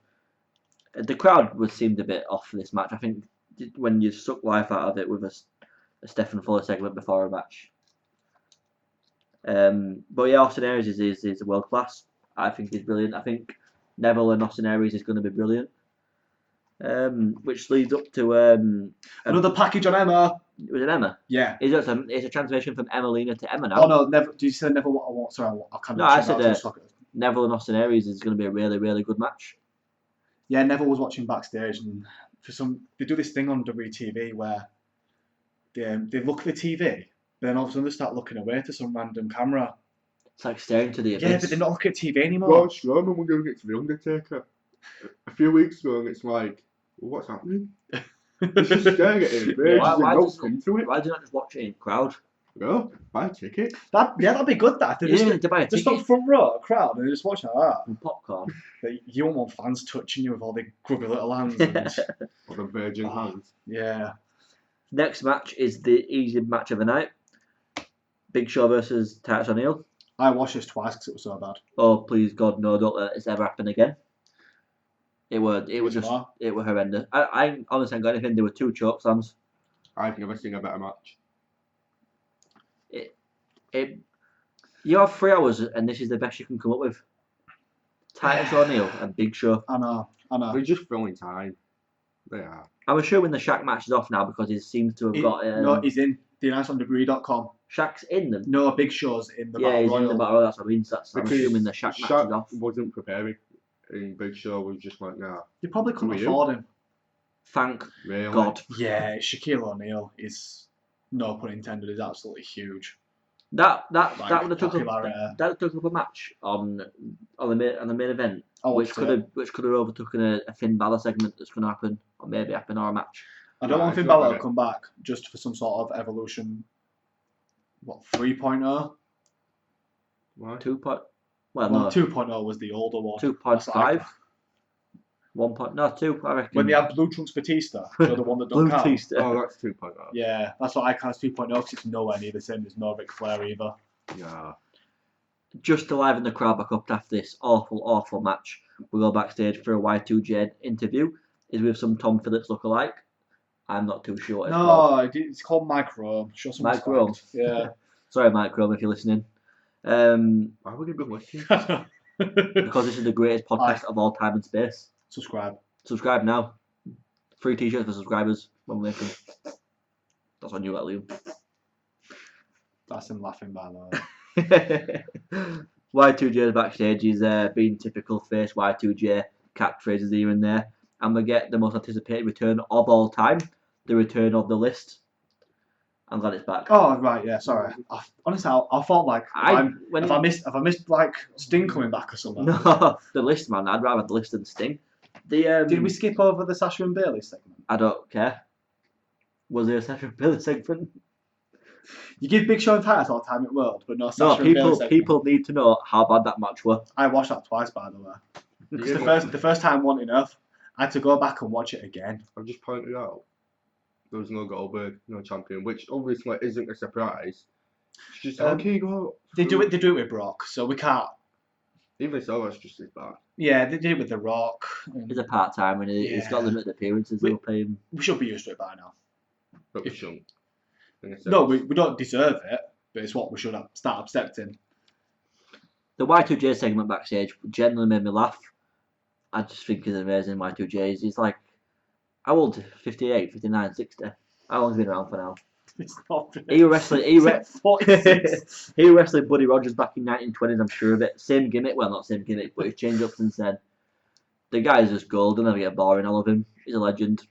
[SPEAKER 1] The crowd seemed a bit off for this match. I think when you suck life out of it with a Stephen Fuller segment before a match. But yeah, Austin Aries is world class. I think he's brilliant. I think Neville and Austin Aries is going to be brilliant. Which leads up to
[SPEAKER 2] another package on Emma.
[SPEAKER 1] Was it Emma?
[SPEAKER 2] Yeah.
[SPEAKER 1] It's a translation from Emelina to Emma now.
[SPEAKER 2] Oh no, Neville. Did you say Neville? What I want? Sorry, I can't.
[SPEAKER 1] No, I said Neville and Austin Aries is going to be a really good match.
[SPEAKER 2] Yeah, Neville was watching backstage, and they do this thing on WTV where they look at the TV, but then all of a sudden they start looking away to some random camera.
[SPEAKER 1] It's like staring to the abyss.
[SPEAKER 2] Yeah, but they're not looking at TV anymore.
[SPEAKER 3] Braun Strowman we're going to get to the Undertaker a few weeks ago, and it's like, well, what's happening? It's just staring at him. Why do you
[SPEAKER 1] not just watch it in crowd?
[SPEAKER 3] No, buy a ticket.
[SPEAKER 2] That'd be good. That just on front row, crowd, and just watching like that.
[SPEAKER 1] And popcorn.
[SPEAKER 2] You don't want fans touching you with all the grubby little hands. And,
[SPEAKER 3] or the virgin hands.
[SPEAKER 2] Yeah.
[SPEAKER 1] Next match is the easy match of the night. Big Show versus Titus O'Neil.
[SPEAKER 2] I watched this twice because it was so bad.
[SPEAKER 1] Oh please God, no! Don't let this ever happen again. It was horrendous. I honestly haven't got anything. There were 2 chokeslams.
[SPEAKER 3] I've never seen a better match.
[SPEAKER 1] You have 3 hours, and this is the best you can come up with. Titus O'Neil and Big Show.
[SPEAKER 2] I know.
[SPEAKER 3] They're just filling time. They are.
[SPEAKER 1] I'm assuming the Shaq match is off now because he seems to have got.
[SPEAKER 2] No, he's in. The announced on WWE.com.
[SPEAKER 1] Shaq's in them.
[SPEAKER 2] No, Big Show's in the
[SPEAKER 1] Yeah,
[SPEAKER 2] Battle
[SPEAKER 1] he's
[SPEAKER 2] Royal.
[SPEAKER 1] in the Battle Royal. That's what I mean. I'm
[SPEAKER 3] Because
[SPEAKER 1] assuming the Shaq match is off.
[SPEAKER 3] wasn't preparing. And Big Show was just like, nah.
[SPEAKER 2] You probably couldn't
[SPEAKER 3] Who are you?
[SPEAKER 2] afford him.
[SPEAKER 1] Thank
[SPEAKER 3] Really?
[SPEAKER 1] God.
[SPEAKER 2] Yeah, Shaquille O'Neal is, no pun intended, is absolutely huge.
[SPEAKER 1] That would have took
[SPEAKER 2] popularity.
[SPEAKER 1] that took up a match on the main event,
[SPEAKER 2] I
[SPEAKER 1] which
[SPEAKER 2] watched it.
[SPEAKER 1] could have overtaken a Finn Balor segment that's going to happen, or maybe happen, or a match.
[SPEAKER 2] I don't
[SPEAKER 3] Right,
[SPEAKER 2] want Finn
[SPEAKER 3] it's not
[SPEAKER 2] Balor to
[SPEAKER 3] right.
[SPEAKER 2] come back just for some sort of evolution. What, 3.0?
[SPEAKER 3] Why?
[SPEAKER 1] 2 point. Well,
[SPEAKER 2] Well,
[SPEAKER 1] no,
[SPEAKER 2] 2.0 was the older one.
[SPEAKER 1] 2.5. 1 point. No, 2. I reckon.
[SPEAKER 2] When they had Blue Trunks Batista, you know, the one that don't
[SPEAKER 1] Blue
[SPEAKER 2] count.
[SPEAKER 1] Batista.
[SPEAKER 3] Oh, that's 2.0.
[SPEAKER 2] Yeah, that's what I class 2.0 because it's nowhere near the same. There's no Ric Flair either.
[SPEAKER 3] Yeah.
[SPEAKER 1] Just to liven the crowd back up after this awful match, we go backstage for a Y2J interview. Is with some Tom Phillips lookalike. I'm not too sure what it's called.
[SPEAKER 2] No, it's called Mike Rome. Show some
[SPEAKER 1] Mike
[SPEAKER 2] respect.
[SPEAKER 1] Rome.
[SPEAKER 2] Yeah.
[SPEAKER 1] Sorry, Mike Rome, if you're listening.
[SPEAKER 3] Why would you be listening?
[SPEAKER 1] Because this is the greatest podcast of all time and space.
[SPEAKER 2] Subscribe.
[SPEAKER 1] Subscribe now. Free t-shirts for subscribers when we make them. That's on you, Liam.
[SPEAKER 2] That's him laughing, by the way.
[SPEAKER 1] Y2J is backstage. He's being typical face Y2J, catchphrases here and there. And we get the most anticipated return of all time, the return of the list. I'm glad it's back.
[SPEAKER 2] Oh right, yeah. Sorry. Honestly, I thought like if I missed like Sting coming back or something.
[SPEAKER 1] No, the list, man. I'd rather the list than Sting.
[SPEAKER 2] Did we skip over the Sasha and Bailey segment?
[SPEAKER 1] I don't care. Was there a Sasha and Bailey segment?
[SPEAKER 2] You give Big Show and Titus all the time at World, but no
[SPEAKER 1] No,
[SPEAKER 2] Sasha and Bailey segment.
[SPEAKER 1] people need to know how bad that match was.
[SPEAKER 2] I watched that twice, by the way. Because
[SPEAKER 3] Yeah.
[SPEAKER 2] the first time wasn't enough. I had to go back and watch it again.
[SPEAKER 3] I've just pointed out there was no Goldberg, no champion, which obviously isn't a surprise. It's just okay, go.
[SPEAKER 2] They do it with Brock, so we can't.
[SPEAKER 3] Even so, that's just as bad.
[SPEAKER 2] Yeah, they did it with The Rock. and
[SPEAKER 1] He's a part-time and he's got
[SPEAKER 2] Yeah.
[SPEAKER 1] limited appearances.
[SPEAKER 2] We-
[SPEAKER 1] They'll pay him.
[SPEAKER 2] We should be used to it by now.
[SPEAKER 3] But we shouldn't. In a sense.
[SPEAKER 2] No, we don't deserve it, but it's what we should start accepting.
[SPEAKER 1] The Y2J segment backstage genuinely made me laugh. I just think he's amazing. Y2J. He's like, how old? 58, 59, 60. How long's he been around for now?
[SPEAKER 2] It's not.
[SPEAKER 1] He was wrestling. He,
[SPEAKER 2] It's
[SPEAKER 1] re-
[SPEAKER 2] like 46.
[SPEAKER 1] he was wrestling Buddy Rogers back in 1920s. I'm sure of it. Same gimmick. Well, not same gimmick, but he's changed up since then. The guy's just golden. Never get boring. I love him. He's a legend.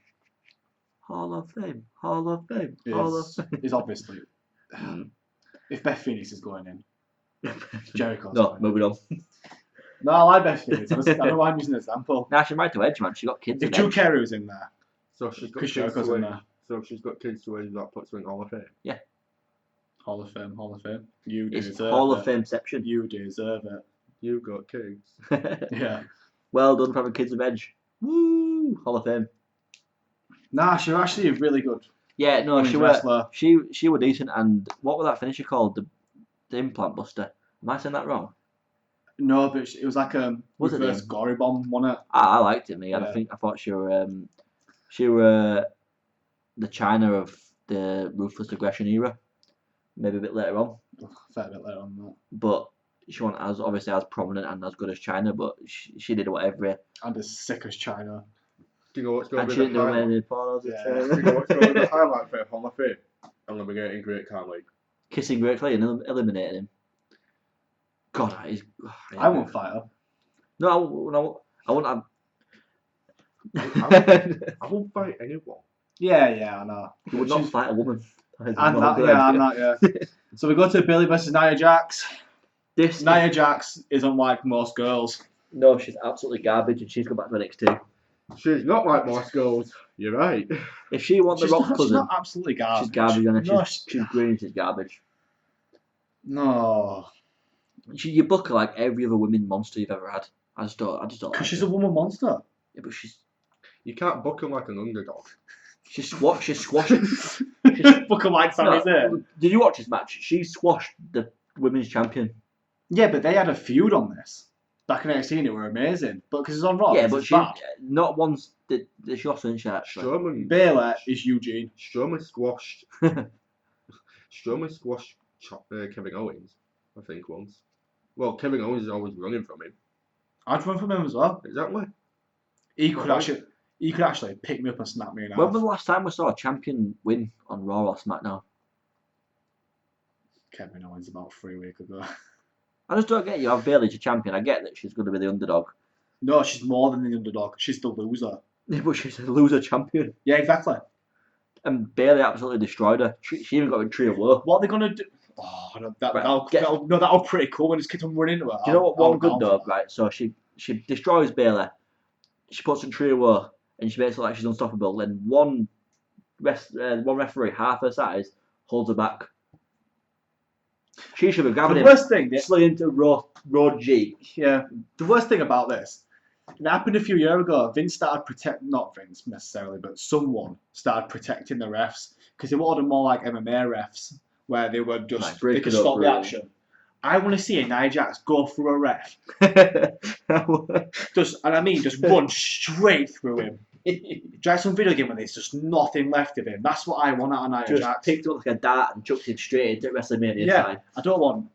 [SPEAKER 1] Hall of Fame. Hall of Fame. Hall of Fame.
[SPEAKER 2] Is obviously. If Beth Phoenix is going in, Jericho's
[SPEAKER 1] No,
[SPEAKER 2] going in.
[SPEAKER 1] moving on.
[SPEAKER 2] No, I like Beth Phoenix. I don't know why I'm using an example.
[SPEAKER 1] Nah, she's right to Edge, man. She got kids.
[SPEAKER 2] If
[SPEAKER 1] in
[SPEAKER 2] Drew
[SPEAKER 1] Edge.
[SPEAKER 2] Carey was in there,
[SPEAKER 3] So she's got
[SPEAKER 2] Chris
[SPEAKER 3] kids
[SPEAKER 2] Jericho's
[SPEAKER 3] to
[SPEAKER 2] in
[SPEAKER 3] age.
[SPEAKER 2] there.
[SPEAKER 3] So if she's got kids to age, that puts her in Hall of Fame.
[SPEAKER 2] Hall of Fame, Hall of Fame. You
[SPEAKER 1] It's
[SPEAKER 2] deserve
[SPEAKER 1] Hall
[SPEAKER 2] it.
[SPEAKER 1] of Fameception.
[SPEAKER 2] You deserve it.
[SPEAKER 3] You got kids.
[SPEAKER 2] Yeah.
[SPEAKER 1] Well done for having kids of Edge. Woo! Hall of Fame.
[SPEAKER 2] Nah, she's actually really good.
[SPEAKER 1] Yeah, no,
[SPEAKER 2] women's
[SPEAKER 1] she were
[SPEAKER 2] wrestler.
[SPEAKER 1] she were decent. And what was that finisher called? The implant buster. Am I saying that wrong?
[SPEAKER 2] No, but it was like a
[SPEAKER 1] Was it
[SPEAKER 2] reverse
[SPEAKER 1] them?
[SPEAKER 2] gory bomb, wasn't it?
[SPEAKER 1] I liked it, me. And
[SPEAKER 2] Yeah.
[SPEAKER 1] I thought she were the China of the ruthless aggression era. Maybe a bit later on,
[SPEAKER 2] Ugh, fair bit later on that.
[SPEAKER 1] but she wasn't as obviously as prominent and as good as China. But she did whatever.
[SPEAKER 2] And as sick as China.
[SPEAKER 3] Do you know what's going
[SPEAKER 1] And
[SPEAKER 3] to
[SPEAKER 1] she
[SPEAKER 3] be
[SPEAKER 1] didn't
[SPEAKER 3] the
[SPEAKER 1] do
[SPEAKER 3] highlight?
[SPEAKER 1] many pornos.
[SPEAKER 2] Yeah.
[SPEAKER 3] Do you know what's going to be the highlight for Hall of Fame? Eliminating Great Khali.
[SPEAKER 1] Kissing Great Clay and eliminating him. God, that is.
[SPEAKER 2] I won't fight her.
[SPEAKER 1] No, I wouldn't have.
[SPEAKER 3] I won't fight anyone.
[SPEAKER 2] Yeah, I know.
[SPEAKER 1] You would not
[SPEAKER 2] She's-
[SPEAKER 1] fight a woman.
[SPEAKER 2] And that, yeah. So we go to Billy versus Nia Jax.
[SPEAKER 1] This
[SPEAKER 2] Nia Jax isn't like most girls.
[SPEAKER 1] no, she's absolutely garbage, and she's gone back to NXT.
[SPEAKER 3] She's not like most girls. You're right.
[SPEAKER 1] If she wants the
[SPEAKER 2] She's
[SPEAKER 1] Rock's
[SPEAKER 2] not, she's
[SPEAKER 1] cousin,
[SPEAKER 2] not absolutely garbage.
[SPEAKER 1] she's garbage, and
[SPEAKER 2] No,
[SPEAKER 1] she's green. She's garbage.
[SPEAKER 2] No.
[SPEAKER 1] You book her like every other women monster you've ever had. I just don't.
[SPEAKER 2] Because
[SPEAKER 1] Like
[SPEAKER 2] she's
[SPEAKER 1] her.
[SPEAKER 2] a woman monster.
[SPEAKER 1] Yeah, but she's
[SPEAKER 3] You can't book her like an underdog.
[SPEAKER 1] she's squashing.
[SPEAKER 2] Book her like Sami Zayn.
[SPEAKER 1] No, did you watch this match? She squashed the women's champion.
[SPEAKER 2] Yeah, but they had a feud on this. back in NXT they were amazing, but because it's on Raw,
[SPEAKER 1] Yeah,
[SPEAKER 2] it's
[SPEAKER 1] but
[SPEAKER 2] bad.
[SPEAKER 1] not once did she also didn't she actually?
[SPEAKER 3] Strowman,
[SPEAKER 2] Baylor is Eugene.
[SPEAKER 3] Strowman squashed Kevin Owens, I think once. Well, Kevin Owens is always running from him.
[SPEAKER 2] I'd run from him as well.
[SPEAKER 3] Exactly.
[SPEAKER 2] He could
[SPEAKER 3] Well,
[SPEAKER 2] actually pick me up and snap me in half.
[SPEAKER 1] When was the last time we saw a champion win on Raw or SmackDown?
[SPEAKER 2] Kevin Owens about 3 weeks ago.
[SPEAKER 1] I just don't get you. Have Bayley as your champion. I get that she's going to be the underdog.
[SPEAKER 2] No, she's more than the underdog. She's the loser.
[SPEAKER 1] Yeah, but she's a loser champion.
[SPEAKER 2] Yeah, exactly.
[SPEAKER 1] And Bayley absolutely destroyed her. She even got a tree of woe.
[SPEAKER 2] What are they gonna do? Oh, no,
[SPEAKER 1] Right,
[SPEAKER 2] that'll pretty cool when this kid run into her.
[SPEAKER 1] Do you know what one good
[SPEAKER 2] down for
[SPEAKER 1] though?
[SPEAKER 2] that.
[SPEAKER 1] Right, so she destroys Bayley. She puts in tree of woe, and she makes it like she's unstoppable. And one referee, half her size, holds her back. She should be grabbing
[SPEAKER 2] The
[SPEAKER 1] him,
[SPEAKER 2] worst thing,
[SPEAKER 1] slid into road G.
[SPEAKER 2] yeah, the worst thing about this, it happened a few years ago. Vince started not Vince necessarily, but someone started protecting the refs because they wanted them more like MMA refs, where they were just
[SPEAKER 1] Like, break
[SPEAKER 2] they could
[SPEAKER 1] it up,
[SPEAKER 2] stop the
[SPEAKER 1] really.
[SPEAKER 2] action. I want to see a Nia Jax go through a ref, just run straight through him. Try some video game when there's just nothing left of him. That's what I want out of Nia
[SPEAKER 1] Just
[SPEAKER 2] Jax.
[SPEAKER 1] picked up like a dart and chucked him straight into WrestleMania
[SPEAKER 2] Yeah.
[SPEAKER 1] time.
[SPEAKER 2] I don't want.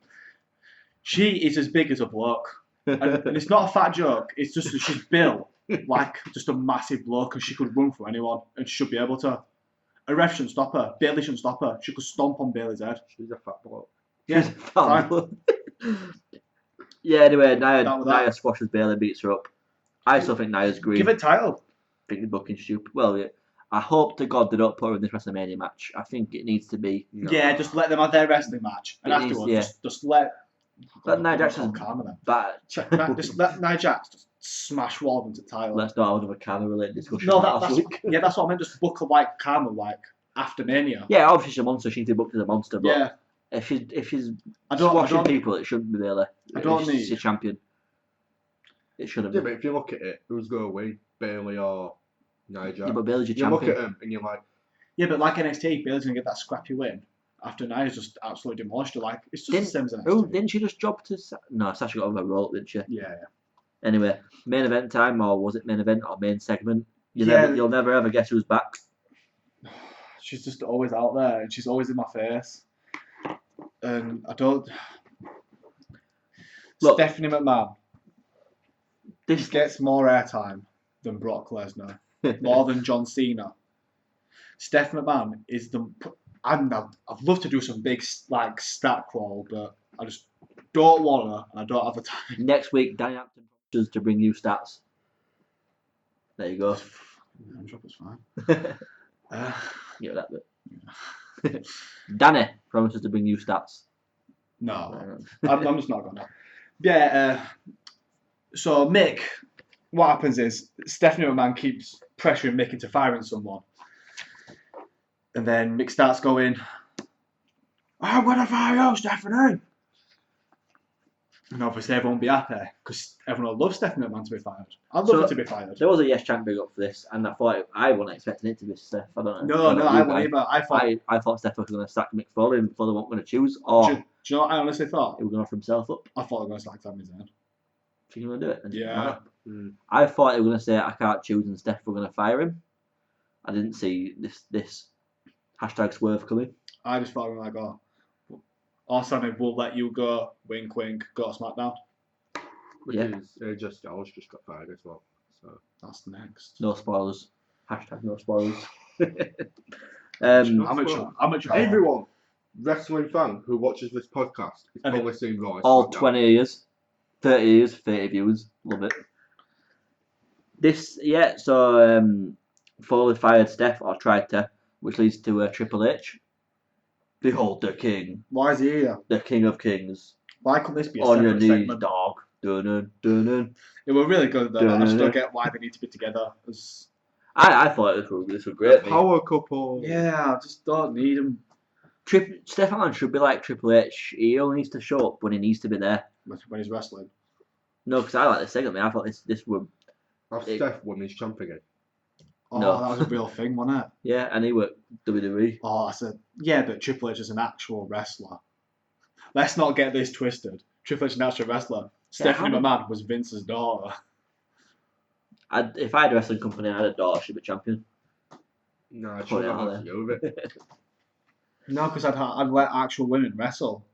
[SPEAKER 2] She is as big as a bloke, and it's not a fat joke. It's just that she's built like just a massive bloke, and she could run through anyone, and she should be able to. A ref shouldn't stop her. Bayley shouldn't stop her. She could stomp on Bayley's head.
[SPEAKER 3] She's a fat bloke.
[SPEAKER 2] Yeah,
[SPEAKER 1] Fine. Yeah, anyway,
[SPEAKER 2] That was that.
[SPEAKER 1] Nia squashes Bayley, beats her up. I still think Nia's green.
[SPEAKER 2] give it title.
[SPEAKER 1] I think the booking's stupid. Well, yeah. I hope to God they don't put her in this WrestleMania match. I think it needs to be.
[SPEAKER 3] No.
[SPEAKER 2] Yeah, just let them have their wrestling match, and
[SPEAKER 1] It is,
[SPEAKER 2] afterwards,
[SPEAKER 1] yeah.
[SPEAKER 2] just let.
[SPEAKER 1] Nia Jax is
[SPEAKER 2] calm them.
[SPEAKER 1] bad.
[SPEAKER 2] Just let Nia Jax just smash one of them to title.
[SPEAKER 1] Let's not have another Karma related discussion.
[SPEAKER 2] No,
[SPEAKER 1] last
[SPEAKER 2] that's
[SPEAKER 1] week.
[SPEAKER 2] yeah, that's what I meant. Just book her like Karma, like after Mania.
[SPEAKER 1] Yeah, obviously she's a monster. She needs to be booked as a monster. But
[SPEAKER 2] Yeah,
[SPEAKER 1] if she's
[SPEAKER 2] I don't.
[SPEAKER 1] squashing people, it shouldn't be Bayley.
[SPEAKER 2] I don't
[SPEAKER 1] She's
[SPEAKER 2] need-
[SPEAKER 1] a champion. It shouldn't
[SPEAKER 3] Yeah,
[SPEAKER 1] be.
[SPEAKER 3] but if you look at it, who's going to win? Bayley or Nia Jax?
[SPEAKER 1] Yeah, but Bayley's your
[SPEAKER 3] You look
[SPEAKER 1] champion.
[SPEAKER 3] at them and you're like,
[SPEAKER 2] Yeah, but like NXT, Bayley's gonna get that scrappy win after Nia's just absolutely demolished her. Like it's just the same as NXT.
[SPEAKER 1] Didn't she just drop to? No, Sasha got over a roll, didn't she?
[SPEAKER 2] Yeah,
[SPEAKER 1] Anyway, main event time, or was it main event or main segment?
[SPEAKER 2] Yeah.
[SPEAKER 1] You'll never ever guess who's back.
[SPEAKER 2] she's just always out there, and she's always in my face. And I don't.
[SPEAKER 1] Look.
[SPEAKER 2] Stephanie McMahon
[SPEAKER 1] This
[SPEAKER 2] gets more airtime than Brock Lesnar, more than John Cena. Steph McMahon is the. I'd love to do some big like stat crawl, but I just don't want to, and I don't have the time.
[SPEAKER 1] next week, Danny Hampton promises to bring you stats. There you go.
[SPEAKER 2] I'm sure it's fine.
[SPEAKER 1] Yeah, that bit. Danny promises to bring you stats.
[SPEAKER 2] No, I'm just not gonna. Yeah. So Mick, what happens is Stephanie McMahon keeps pressuring Mick into firing someone, and then Mick starts going, "I'm gonna fire you, Stephanie." And obviously everyone will be happy because everyone will love Stephanie McMahon to be fired. I'd love
[SPEAKER 1] So-
[SPEAKER 2] her to be fired.
[SPEAKER 1] There was a yes chant big up for this, and I thought I wasn't expecting it to be Steph. I don't know.
[SPEAKER 2] No, I wouldn't either. I thought.
[SPEAKER 1] I thought Steph was going to sack Mick Foley and Foley weren't going to choose, or
[SPEAKER 2] Do you know what I honestly thought?
[SPEAKER 1] he was going to offer himself up.
[SPEAKER 2] I thought they were going to select Sami Zayn.
[SPEAKER 1] If you're going to do it, then
[SPEAKER 2] Yeah.
[SPEAKER 1] why not?
[SPEAKER 3] mm,
[SPEAKER 1] I thought they were going to say I can't choose and Steph were going to fire him. I didn't see this hashtag swerve coming.
[SPEAKER 2] I just thought, like, oh, Sami, we'll let you go. Wink, wink. Go to SmackDown.
[SPEAKER 3] which
[SPEAKER 1] Yeah.
[SPEAKER 3] is AJ Styles just got fired as well. So
[SPEAKER 2] That's next.
[SPEAKER 1] No spoilers. Hashtag no spoilers.
[SPEAKER 2] Amateur.
[SPEAKER 3] everyone, wrestling fan who watches this podcast, is
[SPEAKER 2] And
[SPEAKER 3] probably seen Raw. and
[SPEAKER 1] All
[SPEAKER 3] SmackDown.
[SPEAKER 1] 20 years, 30 years, 30 viewers. Love it. So Foley fired Steph, or tried to, which leads to Triple H. Behold the king,
[SPEAKER 2] Why is he here?
[SPEAKER 1] the king of kings.
[SPEAKER 2] Why couldn't this be a
[SPEAKER 1] On your
[SPEAKER 2] separate
[SPEAKER 1] knees,
[SPEAKER 2] segment?
[SPEAKER 1] dog. Dun-dun, dun-dun.
[SPEAKER 2] It were really good though. I just don't get why they need to be together.
[SPEAKER 1] I thought this was
[SPEAKER 3] The
[SPEAKER 1] great.
[SPEAKER 3] power couple.
[SPEAKER 2] Yeah, I just don't need them
[SPEAKER 1] Steph McMahon should be like Triple H. He only needs to show up when he needs to be there.
[SPEAKER 2] when he's wrestling.
[SPEAKER 1] No, because I like this segment. I thought this would.
[SPEAKER 3] Have
[SPEAKER 1] It-
[SPEAKER 3] Steph won his champ again.
[SPEAKER 2] Oh,
[SPEAKER 1] No.
[SPEAKER 2] that was a real thing, wasn't it?
[SPEAKER 1] Yeah, and he worked WWE.
[SPEAKER 2] Oh, I said, yeah, but Triple H is an actual wrestler. Let's not get this twisted. Triple H natural wrestler. Stephanie McMahon was Vince's daughter.
[SPEAKER 1] If I had a wrestling company and I had a daughter, she'd be champion.
[SPEAKER 3] No, I
[SPEAKER 1] Put
[SPEAKER 3] should
[SPEAKER 1] it
[SPEAKER 3] not
[SPEAKER 1] out
[SPEAKER 3] have to go with it.
[SPEAKER 2] No, because I'd let actual women wrestle.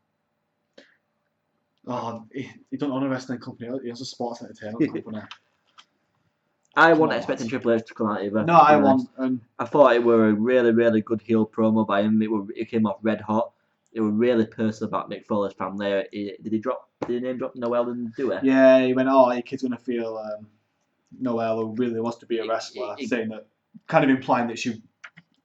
[SPEAKER 2] Oh, he don't own a wrestling company. He has a sports entertainment company.
[SPEAKER 1] I wasn't expecting Triple H to come out either.
[SPEAKER 2] No, I want.
[SPEAKER 1] I thought it were a really, really good heel promo by him. It came off red hot. It was really personal about Mick Foley's family. Did he name drop Noel and Dewey?
[SPEAKER 2] Yeah, he went, oh, your kid's going to feel Noel, who really wants to be a wrestler, saying that, kind of implying that she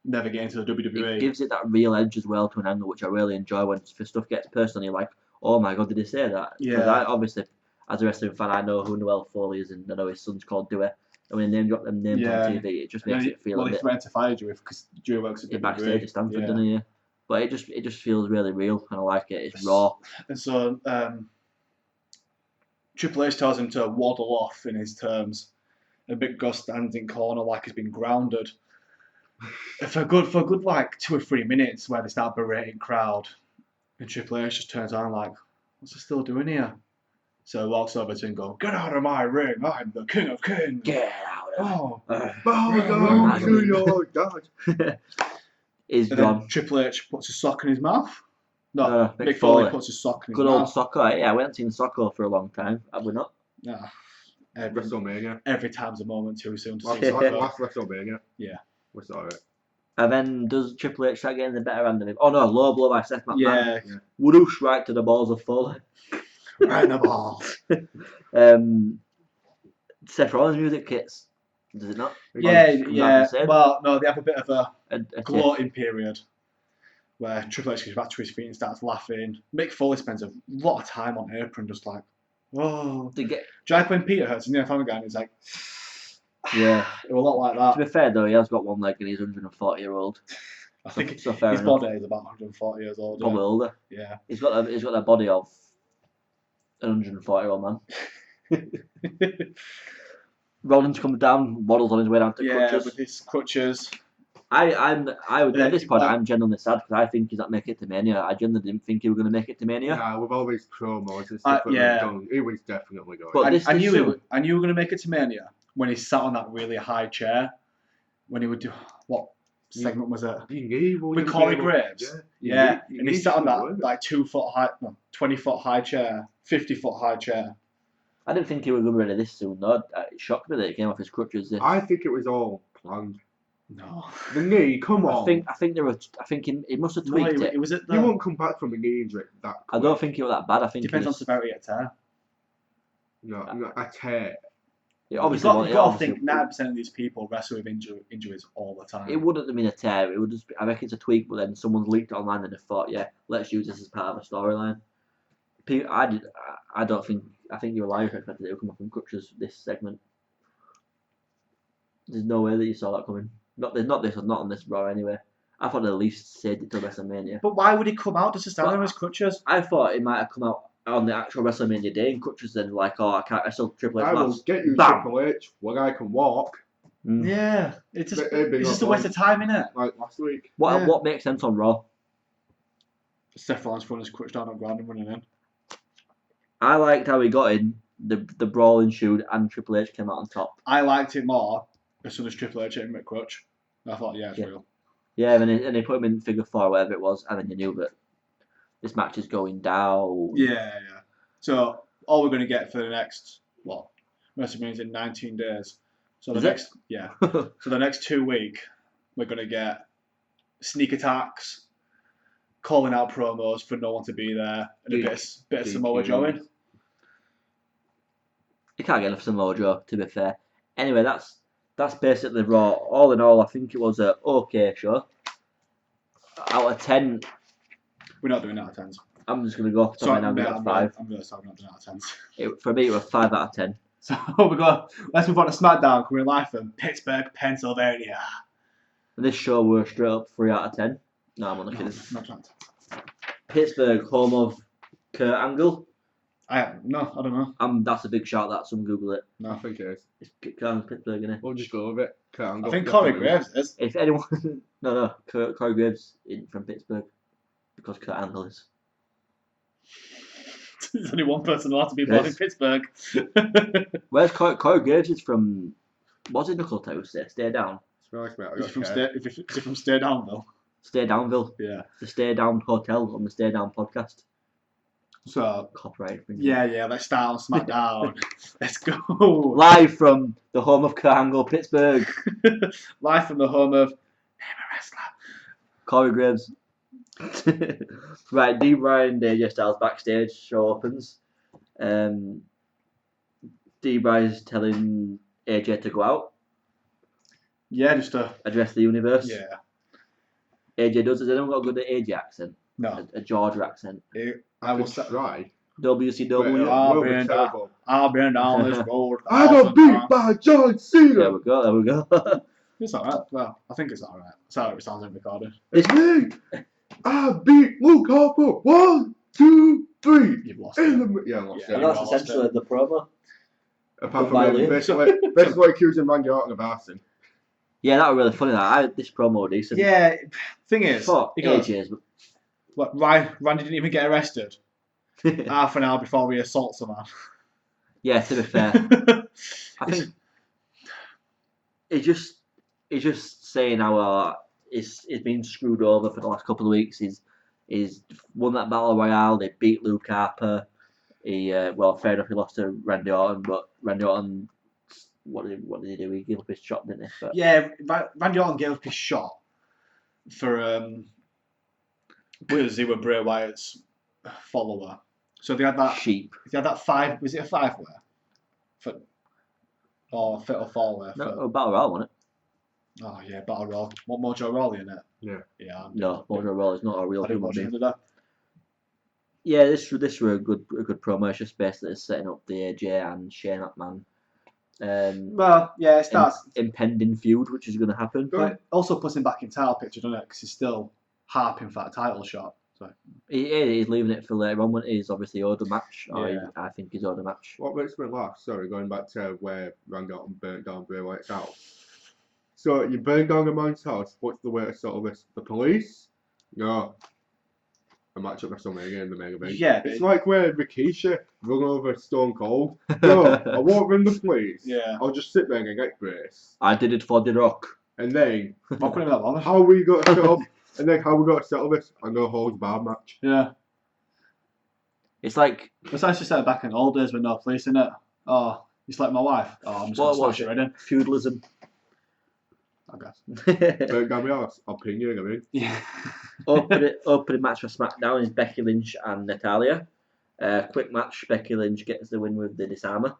[SPEAKER 2] never get into the WWE.
[SPEAKER 1] It gives it that real edge as well to an angle, which I really enjoy when stuff gets personal. You're like, oh my god, did he say that? Because I obviously, as a wrestling fan, I know who Noel Foley is, and I know his son's called Dewey. And when they name drop them names on TV, it just makes it feel a bit.
[SPEAKER 2] Well, he threatened to fire Dewey because Dewey works at WWE.
[SPEAKER 1] Backstage at Stanford, doesn't he? But it just feels really real, and I like it. It's raw.
[SPEAKER 2] And so Triple H tells him to waddle off in his terms. And Big Gus stands in corner like he's been grounded. For a good like 2 or 3 minutes where they start berating crowd, and Triple H just turns on like, what's he still doing here? So he walks over to him and goes, get out of my ring, I'm the king of kings.
[SPEAKER 1] Get out of
[SPEAKER 3] Bow down to your god.
[SPEAKER 1] He's
[SPEAKER 2] and
[SPEAKER 1] gone.
[SPEAKER 2] then Triple H puts a sock in his mouth. No,
[SPEAKER 1] Mick
[SPEAKER 2] Mick Foley
[SPEAKER 1] Foley
[SPEAKER 2] puts a sock in his
[SPEAKER 1] Good
[SPEAKER 2] mouth.
[SPEAKER 1] old Soccer. Yeah, we haven't seen Soccer for a long time, have we not?
[SPEAKER 2] Nah.
[SPEAKER 3] WrestleMania.
[SPEAKER 2] Every time's a moment too soon to see
[SPEAKER 3] Last
[SPEAKER 2] soccer.
[SPEAKER 3] WrestleMania.
[SPEAKER 2] Yeah.
[SPEAKER 3] We saw it.
[SPEAKER 1] And then does Triple H start getting the better end of him? Oh no, low blow by Seth McMahon.
[SPEAKER 2] Yeah.
[SPEAKER 1] Whoosh right to the balls of Foley.
[SPEAKER 2] Right in the ball.
[SPEAKER 1] Seth Rollins music kits. Does it not?
[SPEAKER 2] Yeah. Well, no, they have a bit of a
[SPEAKER 1] A
[SPEAKER 2] gloating period where Triple H gets back to his feet and starts laughing. Mick Foley spends a lot of time on apron just like, oh. Jack when Peter hurts his family guy and he's like,
[SPEAKER 1] yeah.
[SPEAKER 2] It was a lot like that.
[SPEAKER 1] To be fair though, he has got one leg and he's 140-year-old.
[SPEAKER 2] I think
[SPEAKER 1] his
[SPEAKER 2] body is about 140 years old.
[SPEAKER 1] Probably older.
[SPEAKER 2] Yeah.
[SPEAKER 1] He's got the body of an 140-year-old man. Rollins comes down, waddles on his way down to crutches.
[SPEAKER 2] With his crutches.
[SPEAKER 1] At this point, I'm genuinely sad because I think he's not make it to Mania. I genuinely didn't think he was going to make it to Mania.
[SPEAKER 3] Nah, with all these promos and stuff that they've done, he was definitely going.
[SPEAKER 1] But
[SPEAKER 2] I knew we were going to make it to Mania when he sat on that really high chair. When he would do what segment was it? With Corey Graves. Yeah. And he sat on that like 2 foot high, no, 20 foot high chair, 50 foot high chair.
[SPEAKER 1] I didn't think he was going to be ready this soon though. It shocked me that he came off his crutches.
[SPEAKER 3] I think it was all planned.
[SPEAKER 2] No.
[SPEAKER 3] The knee, come on.
[SPEAKER 1] I think he must have tweaked it.
[SPEAKER 3] You won't come back from a knee injury that quick.
[SPEAKER 1] I don't think it was that bad. I think
[SPEAKER 2] depends on severity of tear.
[SPEAKER 3] No, a tear.
[SPEAKER 1] You've
[SPEAKER 2] got to think 90% of these people wrestle with injuries all the time.
[SPEAKER 1] It wouldn't have been a tear. It would just. I reckon it's a tweak, but then someone's leaked it online and they thought, yeah, let's use this as part of a storyline. I don't think. I think you're lying if you expected it to come off from crutches this segment. There's no way that you saw that coming. Not on this Raw anyway. I thought they at least saved it till WrestleMania.
[SPEAKER 2] But why would he come out just to stand on his crutches?
[SPEAKER 1] I thought it might have come out on the actual WrestleMania day in crutches. Then like, oh, I can't. I still Triple H.
[SPEAKER 3] I will get you Triple H when I can walk.
[SPEAKER 2] Yeah, it's just a waste of time, innit?
[SPEAKER 3] Like last week.
[SPEAKER 1] What makes sense on Raw?
[SPEAKER 2] Seth Rollins throwing his crutch down on ground and running in.
[SPEAKER 1] I liked how he got in. The brawl ensued and Triple H came out on top.
[SPEAKER 2] I liked it more as soon as Triple H hit him at crutch. I thought, it's real.
[SPEAKER 1] Yeah, and they put him in figure 4, whatever it was, and then you knew that this match is going down.
[SPEAKER 2] Yeah. So all we're going to get for the next WrestleMania's in 19 days. So so the next 2 weeks we're going to get sneak attacks, calling out promos for no one to be there, and a bit of Samoa Joe in.
[SPEAKER 1] You can't get enough Samoa Joe, to be fair. Anyway, that's basically Raw. All in all, I think it was a okay show. Out of 10,
[SPEAKER 2] we're not doing out of 10s.
[SPEAKER 1] I'm just gonna go off the top and I'm 5.
[SPEAKER 2] I'm gonna start not doing out of 10s.
[SPEAKER 1] For me, it was 5 out of 10.
[SPEAKER 2] So let's move on to Smackdown. We're live from Pittsburgh, Pennsylvania.
[SPEAKER 1] And this show were straight up 3 out of 10. No, I'm only kidding.
[SPEAKER 2] Not trying to.
[SPEAKER 1] Pittsburgh, home of Kurt Angle.
[SPEAKER 2] I don't know.
[SPEAKER 1] That's a big shout. That some Google it.
[SPEAKER 3] No, I think it is.
[SPEAKER 1] It's Kurt Angle's Pittsburgh, isn't it?
[SPEAKER 3] We'll just go with it. Kurt Angle.
[SPEAKER 2] I think Corey Graves is.
[SPEAKER 1] If anyone, no, Corey Graves from Pittsburgh because Kurt Angle is.
[SPEAKER 2] There's only one person allowed to be born in
[SPEAKER 1] Yes.
[SPEAKER 2] Pittsburgh.
[SPEAKER 1] Where's Corey Graves is from? What's it Knuckle Town? Stay Down.
[SPEAKER 3] Nice, mate. I
[SPEAKER 2] Is
[SPEAKER 3] got
[SPEAKER 2] from
[SPEAKER 3] care.
[SPEAKER 2] Is it from Stay Downville?
[SPEAKER 1] Stay Downville.
[SPEAKER 2] Yeah.
[SPEAKER 1] The Stay Down Hotel on the Stay Down podcast.
[SPEAKER 2] So
[SPEAKER 1] Copyright.
[SPEAKER 2] yeah, let's start on Smackdown. Let's go.
[SPEAKER 1] Live from the home of Kurt Angle, Pittsburgh.
[SPEAKER 2] Live from the home of Name a Wrestler.
[SPEAKER 1] Corey Graves. Right, D. Bryan, AJ Styles backstage. Show opens. D. Bryan's telling AJ to go out,
[SPEAKER 2] Yeah, just
[SPEAKER 1] address the universe.
[SPEAKER 2] yeah.
[SPEAKER 1] AJ does. Has anyone got a good AJ accent?
[SPEAKER 2] No.
[SPEAKER 1] A Georgia accent.
[SPEAKER 2] I will
[SPEAKER 3] could try.
[SPEAKER 1] WCW.
[SPEAKER 2] Ah,
[SPEAKER 3] Will be
[SPEAKER 2] man,
[SPEAKER 3] terrible.
[SPEAKER 2] I've been down this road.
[SPEAKER 3] I got beat by John Cena.
[SPEAKER 1] There we go.
[SPEAKER 2] It's alright. Well, I think it's alright. It's how it sounds in recording.
[SPEAKER 3] It's me. I beat Luke Harper. 1, 2, 3.
[SPEAKER 2] You've lost
[SPEAKER 3] In
[SPEAKER 2] it.
[SPEAKER 3] the yeah, I lost
[SPEAKER 2] Yeah,
[SPEAKER 3] it.
[SPEAKER 1] And that's
[SPEAKER 2] lost
[SPEAKER 1] essentially the promo.
[SPEAKER 3] Apart
[SPEAKER 1] Goodbye,
[SPEAKER 3] from
[SPEAKER 1] Liam.
[SPEAKER 3] basically accusing Randy Orton of arson.
[SPEAKER 1] Yeah, that was really funny. This promo was decent.
[SPEAKER 2] Yeah, thing is,
[SPEAKER 1] Fuck
[SPEAKER 2] he goes,
[SPEAKER 1] AJ's.
[SPEAKER 2] what, Randy didn't even get arrested half an hour before he assaults a man.
[SPEAKER 1] Yeah, to be fair, I think it's just saying how he's been screwed over for the last couple of weeks. He's won that battle royale. They beat Luke Harper. He fair enough, he lost to Randy Orton, but Randy Orton, what did he do? He gave up his shot, didn't he? But
[SPEAKER 2] Yeah, Randy Orton gave up his shot for because he was Bray Wyatt's follower. So they had that.
[SPEAKER 1] sheep.
[SPEAKER 2] They had that 5. Was it a 5-way? Or 4-way?
[SPEAKER 1] No, battle royale, wasn't it?
[SPEAKER 2] Oh yeah, Battle Royal. What Mojo Rawley in it?
[SPEAKER 3] Yeah.
[SPEAKER 2] Yeah.
[SPEAKER 1] No, Mojo Rawley is not a real
[SPEAKER 2] I didn't
[SPEAKER 1] human
[SPEAKER 2] watch
[SPEAKER 1] being.
[SPEAKER 2] it, did I?
[SPEAKER 1] Yeah, this was a good promo. It's just basically setting up the AJ and Shane McMahon
[SPEAKER 2] Well, yeah, it starts.
[SPEAKER 1] impending feud, which is going to happen.
[SPEAKER 2] But also puts him back in title picture, doesn't it? Because he's still harping for that title shot. So
[SPEAKER 1] He's leaving it for later on when he's obviously owed a match.
[SPEAKER 2] Yeah.
[SPEAKER 1] I think he's owed a match.
[SPEAKER 3] What makes me laugh, sorry, going back to where Randy Orton burnt down Bray Wyatt's house. So you burn down a man's house, what's the way to settle this? The police? No. A match at WrestleMania in the main event.
[SPEAKER 2] Yeah,
[SPEAKER 3] It's like where Rikishi run over Stone Cold. No, I won't ring the police.
[SPEAKER 2] Yeah.
[SPEAKER 3] I'll just sit there and get grace.
[SPEAKER 1] I did it for The Rock.
[SPEAKER 3] And then,
[SPEAKER 2] not putting that on.
[SPEAKER 3] how we got to settle and then how we got to settle this? A no holds barred match.
[SPEAKER 2] Yeah.
[SPEAKER 1] It's like
[SPEAKER 2] It's actually set back in the old days with no police in it. Oh, you slept with my wife. Oh, I'm just
[SPEAKER 1] What
[SPEAKER 2] gonna
[SPEAKER 1] was
[SPEAKER 2] smash it right in.
[SPEAKER 1] feudalism.
[SPEAKER 2] I guess.
[SPEAKER 3] Burnt down my house. Opinion, I mean.
[SPEAKER 2] Yeah.
[SPEAKER 1] Opening match for SmackDown is Becky Lynch and Natalya. Quick match. Becky Lynch gets the win with the disarmer.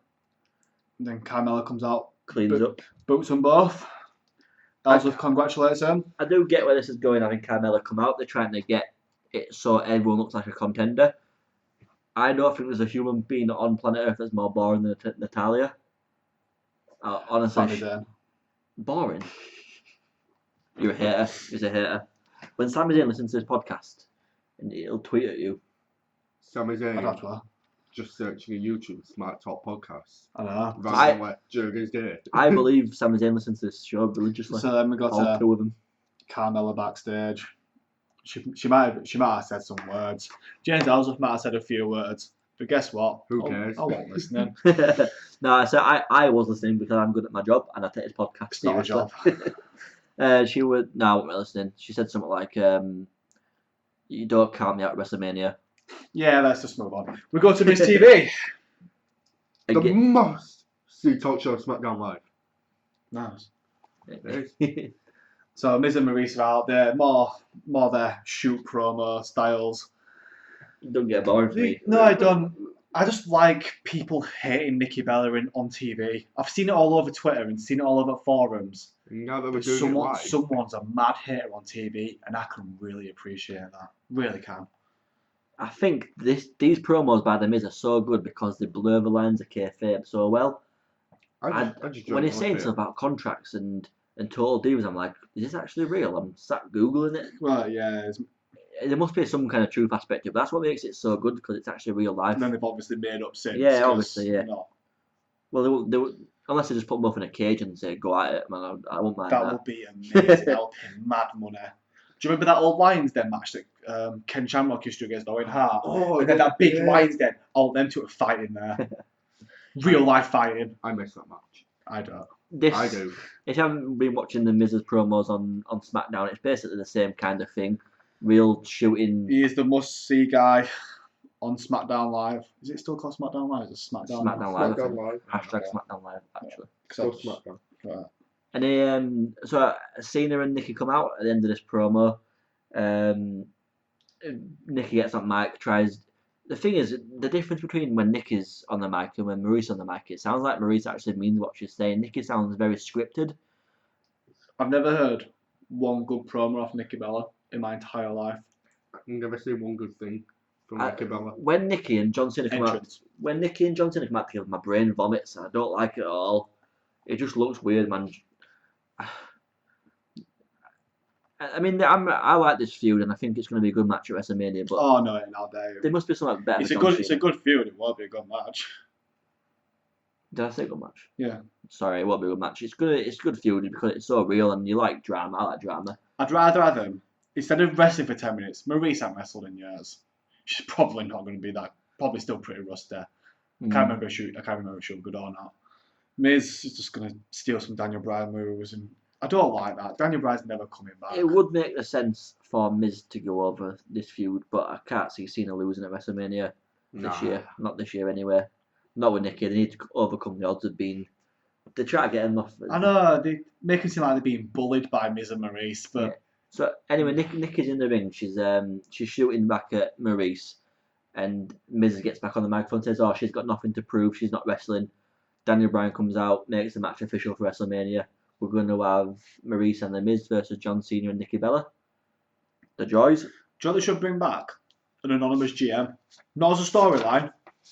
[SPEAKER 2] And then Carmella comes out,
[SPEAKER 1] Cleans up.
[SPEAKER 2] boots them both. Ellsworth congratulates him.
[SPEAKER 1] I do get where this is going, having Carmella come out. They're trying to get it so everyone looks like a contender. I don't think there's a human being on planet Earth that's more boring than Natalya. Honestly,
[SPEAKER 2] Sami Zayn.
[SPEAKER 1] boring. You're a hater. He's a hater. When Sami Zayn listens to this podcast, and he'll tweet at you.
[SPEAKER 3] Sami
[SPEAKER 2] I'd
[SPEAKER 3] Zayn
[SPEAKER 2] have to.
[SPEAKER 3] just searching a YouTube Smart Talk podcast.
[SPEAKER 2] I know.
[SPEAKER 3] Rather than like Jurgen's Day.
[SPEAKER 1] I believe Sami Zayn listens to this show religiously.
[SPEAKER 2] So then we got
[SPEAKER 1] All two of them.
[SPEAKER 2] Carmella backstage. She might have said some words. James Ellsworth might have said a few words. But guess what?
[SPEAKER 3] Who cares?
[SPEAKER 2] I wasn't listening.
[SPEAKER 1] No, so I was listening because I'm good at my job and I take this podcast
[SPEAKER 2] It's not a
[SPEAKER 1] seriously.
[SPEAKER 2] job.
[SPEAKER 1] She would. No, I wasn't listening. She said something like, "You don't count me out at WrestleMania."
[SPEAKER 2] Yeah, let's just move on. We go to Miss TV.
[SPEAKER 3] The
[SPEAKER 1] Again-
[SPEAKER 3] must see talk show SmackDown Live.
[SPEAKER 2] Nice.
[SPEAKER 3] It is.
[SPEAKER 2] So Miz and Maurice are out there, more their shoot promo styles.
[SPEAKER 1] Don't get boring for me.
[SPEAKER 2] No, I don't. I just like people hating Nikki Bella on TV. I've seen it all over Twitter and seen it all over forums.
[SPEAKER 3] Now that we're
[SPEAKER 2] But
[SPEAKER 3] doing it live.
[SPEAKER 2] someone's a mad hater on TV, and I can really appreciate that. Really can.
[SPEAKER 1] I think these promos by the Miz are so good because they blur the lines of kayfabe so well.
[SPEAKER 3] I just
[SPEAKER 1] When he's
[SPEAKER 3] joke
[SPEAKER 1] saying
[SPEAKER 3] with
[SPEAKER 1] stuff about contracts and total divas, I'm like, is this actually real? I'm sat googling it.
[SPEAKER 2] Well, yeah.
[SPEAKER 1] There must be some kind of truth aspect to it, but that's what makes it so good because it's actually real life.
[SPEAKER 2] And then they've obviously made up since.
[SPEAKER 1] Yeah,
[SPEAKER 2] 'cause
[SPEAKER 1] obviously, yeah.
[SPEAKER 2] not-
[SPEAKER 1] Well, unless they just put them both in a cage and say, go at it, man, I won't mind
[SPEAKER 2] That
[SPEAKER 1] that.
[SPEAKER 2] would be amazing. That would pay mad money. Do you remember that old Lions Den match that Ken Shamrock used to against Owen Hart.
[SPEAKER 3] Oh,
[SPEAKER 2] And then that big
[SPEAKER 3] yeah.
[SPEAKER 2] lion's den. All them two are fighting there. Real life fighting.
[SPEAKER 3] I miss that match.
[SPEAKER 2] I don't.
[SPEAKER 3] I do.
[SPEAKER 1] If you haven't been watching the Miz's promos on Smackdown, it's basically the same kind of thing. Real shooting.
[SPEAKER 2] He is the must-see guy on SmackDown Live. Is it still called SmackDown Live? Is it SmackDown?
[SPEAKER 1] Smackdown Live.
[SPEAKER 3] SmackDown Live.
[SPEAKER 1] Hashtag
[SPEAKER 2] Yeah.
[SPEAKER 1] Smackdown Live, actually.
[SPEAKER 3] Go SmackDown.
[SPEAKER 2] Right.
[SPEAKER 1] And so Cena and Nikki come out at the end of this promo. Nikki gets on mic, tries. The thing is, the difference between when Nikki's on the mic and when Maurice on the mic, it sounds like Maurice actually means what she's saying. Nikki sounds very scripted.
[SPEAKER 2] I've never heard one good promo off Nikki Bella in my entire life.
[SPEAKER 3] I've never seen one good thing from Nikki Bella.
[SPEAKER 1] When Nikki and John Cena come
[SPEAKER 2] Entrance.
[SPEAKER 1] out together, my brain vomits. I don't like it at all. It just looks weird, man. I mean, I like this feud, and I think it's going to be a good match at WrestleMania. But
[SPEAKER 2] Oh no, I'll dare
[SPEAKER 1] there
[SPEAKER 2] you.
[SPEAKER 1] must be something better.
[SPEAKER 2] It's
[SPEAKER 1] for
[SPEAKER 2] a
[SPEAKER 1] John
[SPEAKER 2] good, it's a
[SPEAKER 1] Cena.
[SPEAKER 2] good feud. It will be a good match.
[SPEAKER 1] Did I say good match?
[SPEAKER 2] Yeah.
[SPEAKER 1] Sorry, it won't be a good match. It's good feud because it's so real, and you like drama. I like drama.
[SPEAKER 2] I'd rather have him instead of wrestling for 10 minutes. Maurice hasn't wrestled in years. She's probably not going to be that. Probably still pretty rusty. I can't remember if she was good or not. Miz is just going to steal some Daniel Bryan moves, and I don't like that. Daniel Bryan's never coming back.
[SPEAKER 1] It would make the sense for Miz to go over this feud, but I can't see Cena losing at WrestleMania this year. Not this year anyway. Not with Nikki. They need to overcome the odds of being. They try to get him off.
[SPEAKER 2] I know, they make it seem like they're being bullied by Miz and Maurice, but
[SPEAKER 1] Yeah. So anyway, Nikki's in the ring. She's shooting back at Maurice, and Miz gets back on the microphone and says, "Oh, she's got nothing to prove. She's not wrestling." Daniel Bryan comes out, makes the match official for WrestleMania. We're going to have Maurice and the Miz versus John Cena and Nikki Bella. The joys.
[SPEAKER 2] do you know what they should bring back? An anonymous GM. Not as a storyline,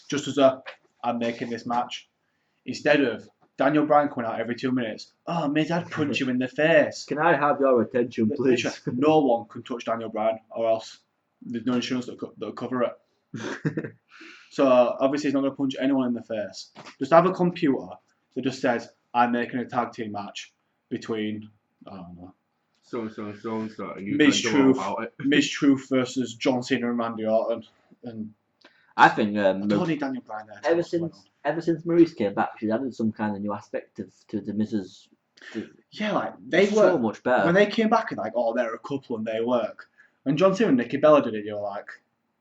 [SPEAKER 2] just as a, I'm making this match. Instead of Daniel Bryan coming out every 2 minutes, oh, Miz, I'd punch you in the face.
[SPEAKER 1] Can I have your attention, please?
[SPEAKER 2] No one can touch Daniel Bryan, or else there's no insurance that'll cover it. So obviously he's not going to punch anyone in the face. Just have a computer that just says, I'm making a tag team match between, I don't know,
[SPEAKER 3] So. And you
[SPEAKER 2] Miz
[SPEAKER 3] can know
[SPEAKER 2] Truth,
[SPEAKER 3] about it.
[SPEAKER 2] Miz Truth versus John Cena and Randy Orton. And
[SPEAKER 1] I think
[SPEAKER 2] I don't need Daniel Bryan there.
[SPEAKER 1] ever since Maurice came back, she's added some kind of new aspect to the Miz's.
[SPEAKER 2] Yeah, like they
[SPEAKER 1] so
[SPEAKER 2] were
[SPEAKER 1] much better.
[SPEAKER 2] when they came back and like, oh, they're a couple and they work. When John Cena and Nikki Bella did it, you were like,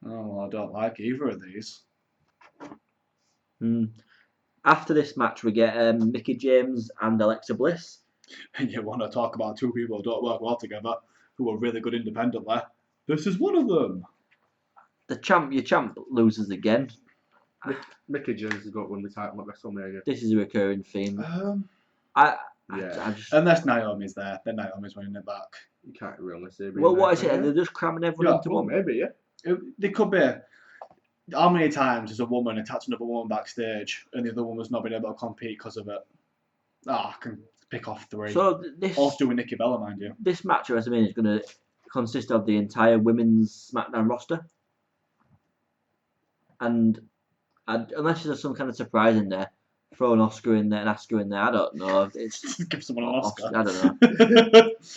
[SPEAKER 2] oh, well, I don't like either of these.
[SPEAKER 1] After this match, we get Mickie James and Alexa Bliss.
[SPEAKER 2] And you want to talk about two people who don't work well together, who are really good independently. This is one of them.
[SPEAKER 1] Your champ loses again.
[SPEAKER 3] Mickie James has got won the title at WrestleMania.
[SPEAKER 1] This is a recurring theme. I just.
[SPEAKER 2] Unless Naomi's there, then Naomi's winning it back.
[SPEAKER 3] You can't really say.
[SPEAKER 1] Well, what is it? They're just cramming everyone into
[SPEAKER 3] well,
[SPEAKER 1] one.
[SPEAKER 3] maybe, yeah.
[SPEAKER 2] There could be. How many times has a woman attacked another woman backstage and the other woman's not been able to compete because of it? I can pick off three.
[SPEAKER 1] So this.
[SPEAKER 2] All to do with Nikki Bella, mind you.
[SPEAKER 1] This match at WrestleMania is going to consist of the entire women's SmackDown roster. And unless there's some kind of surprise in there, throw an Oscar in there, I don't know. It's
[SPEAKER 2] Give someone an Oscar.
[SPEAKER 1] I don't know.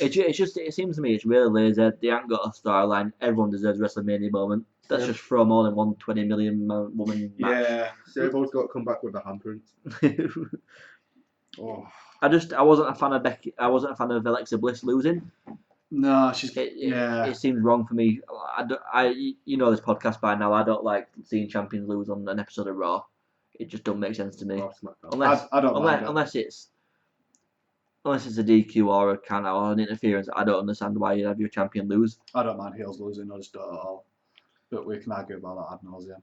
[SPEAKER 1] It seems to me it's really lazy. They ain't got a storyline. Everyone deserves a WrestleMania moment. Let's just throw more than 120 million woman match.
[SPEAKER 2] Yeah.
[SPEAKER 3] Sabo's got to come back with a handprint.
[SPEAKER 2] Oh.
[SPEAKER 1] I wasn't a fan of Becky. I wasn't a fan of Alexa Bliss losing.
[SPEAKER 2] No,
[SPEAKER 1] It seems wrong for me. You know this podcast by now. I don't like seeing champions lose on an episode of Raw. It just don't make sense to me. Unless it's a DQ or a count out or an interference. I don't understand why you have your champion lose.
[SPEAKER 2] I don't mind heels losing. I just don't at all. But we can argue about that ad nauseum.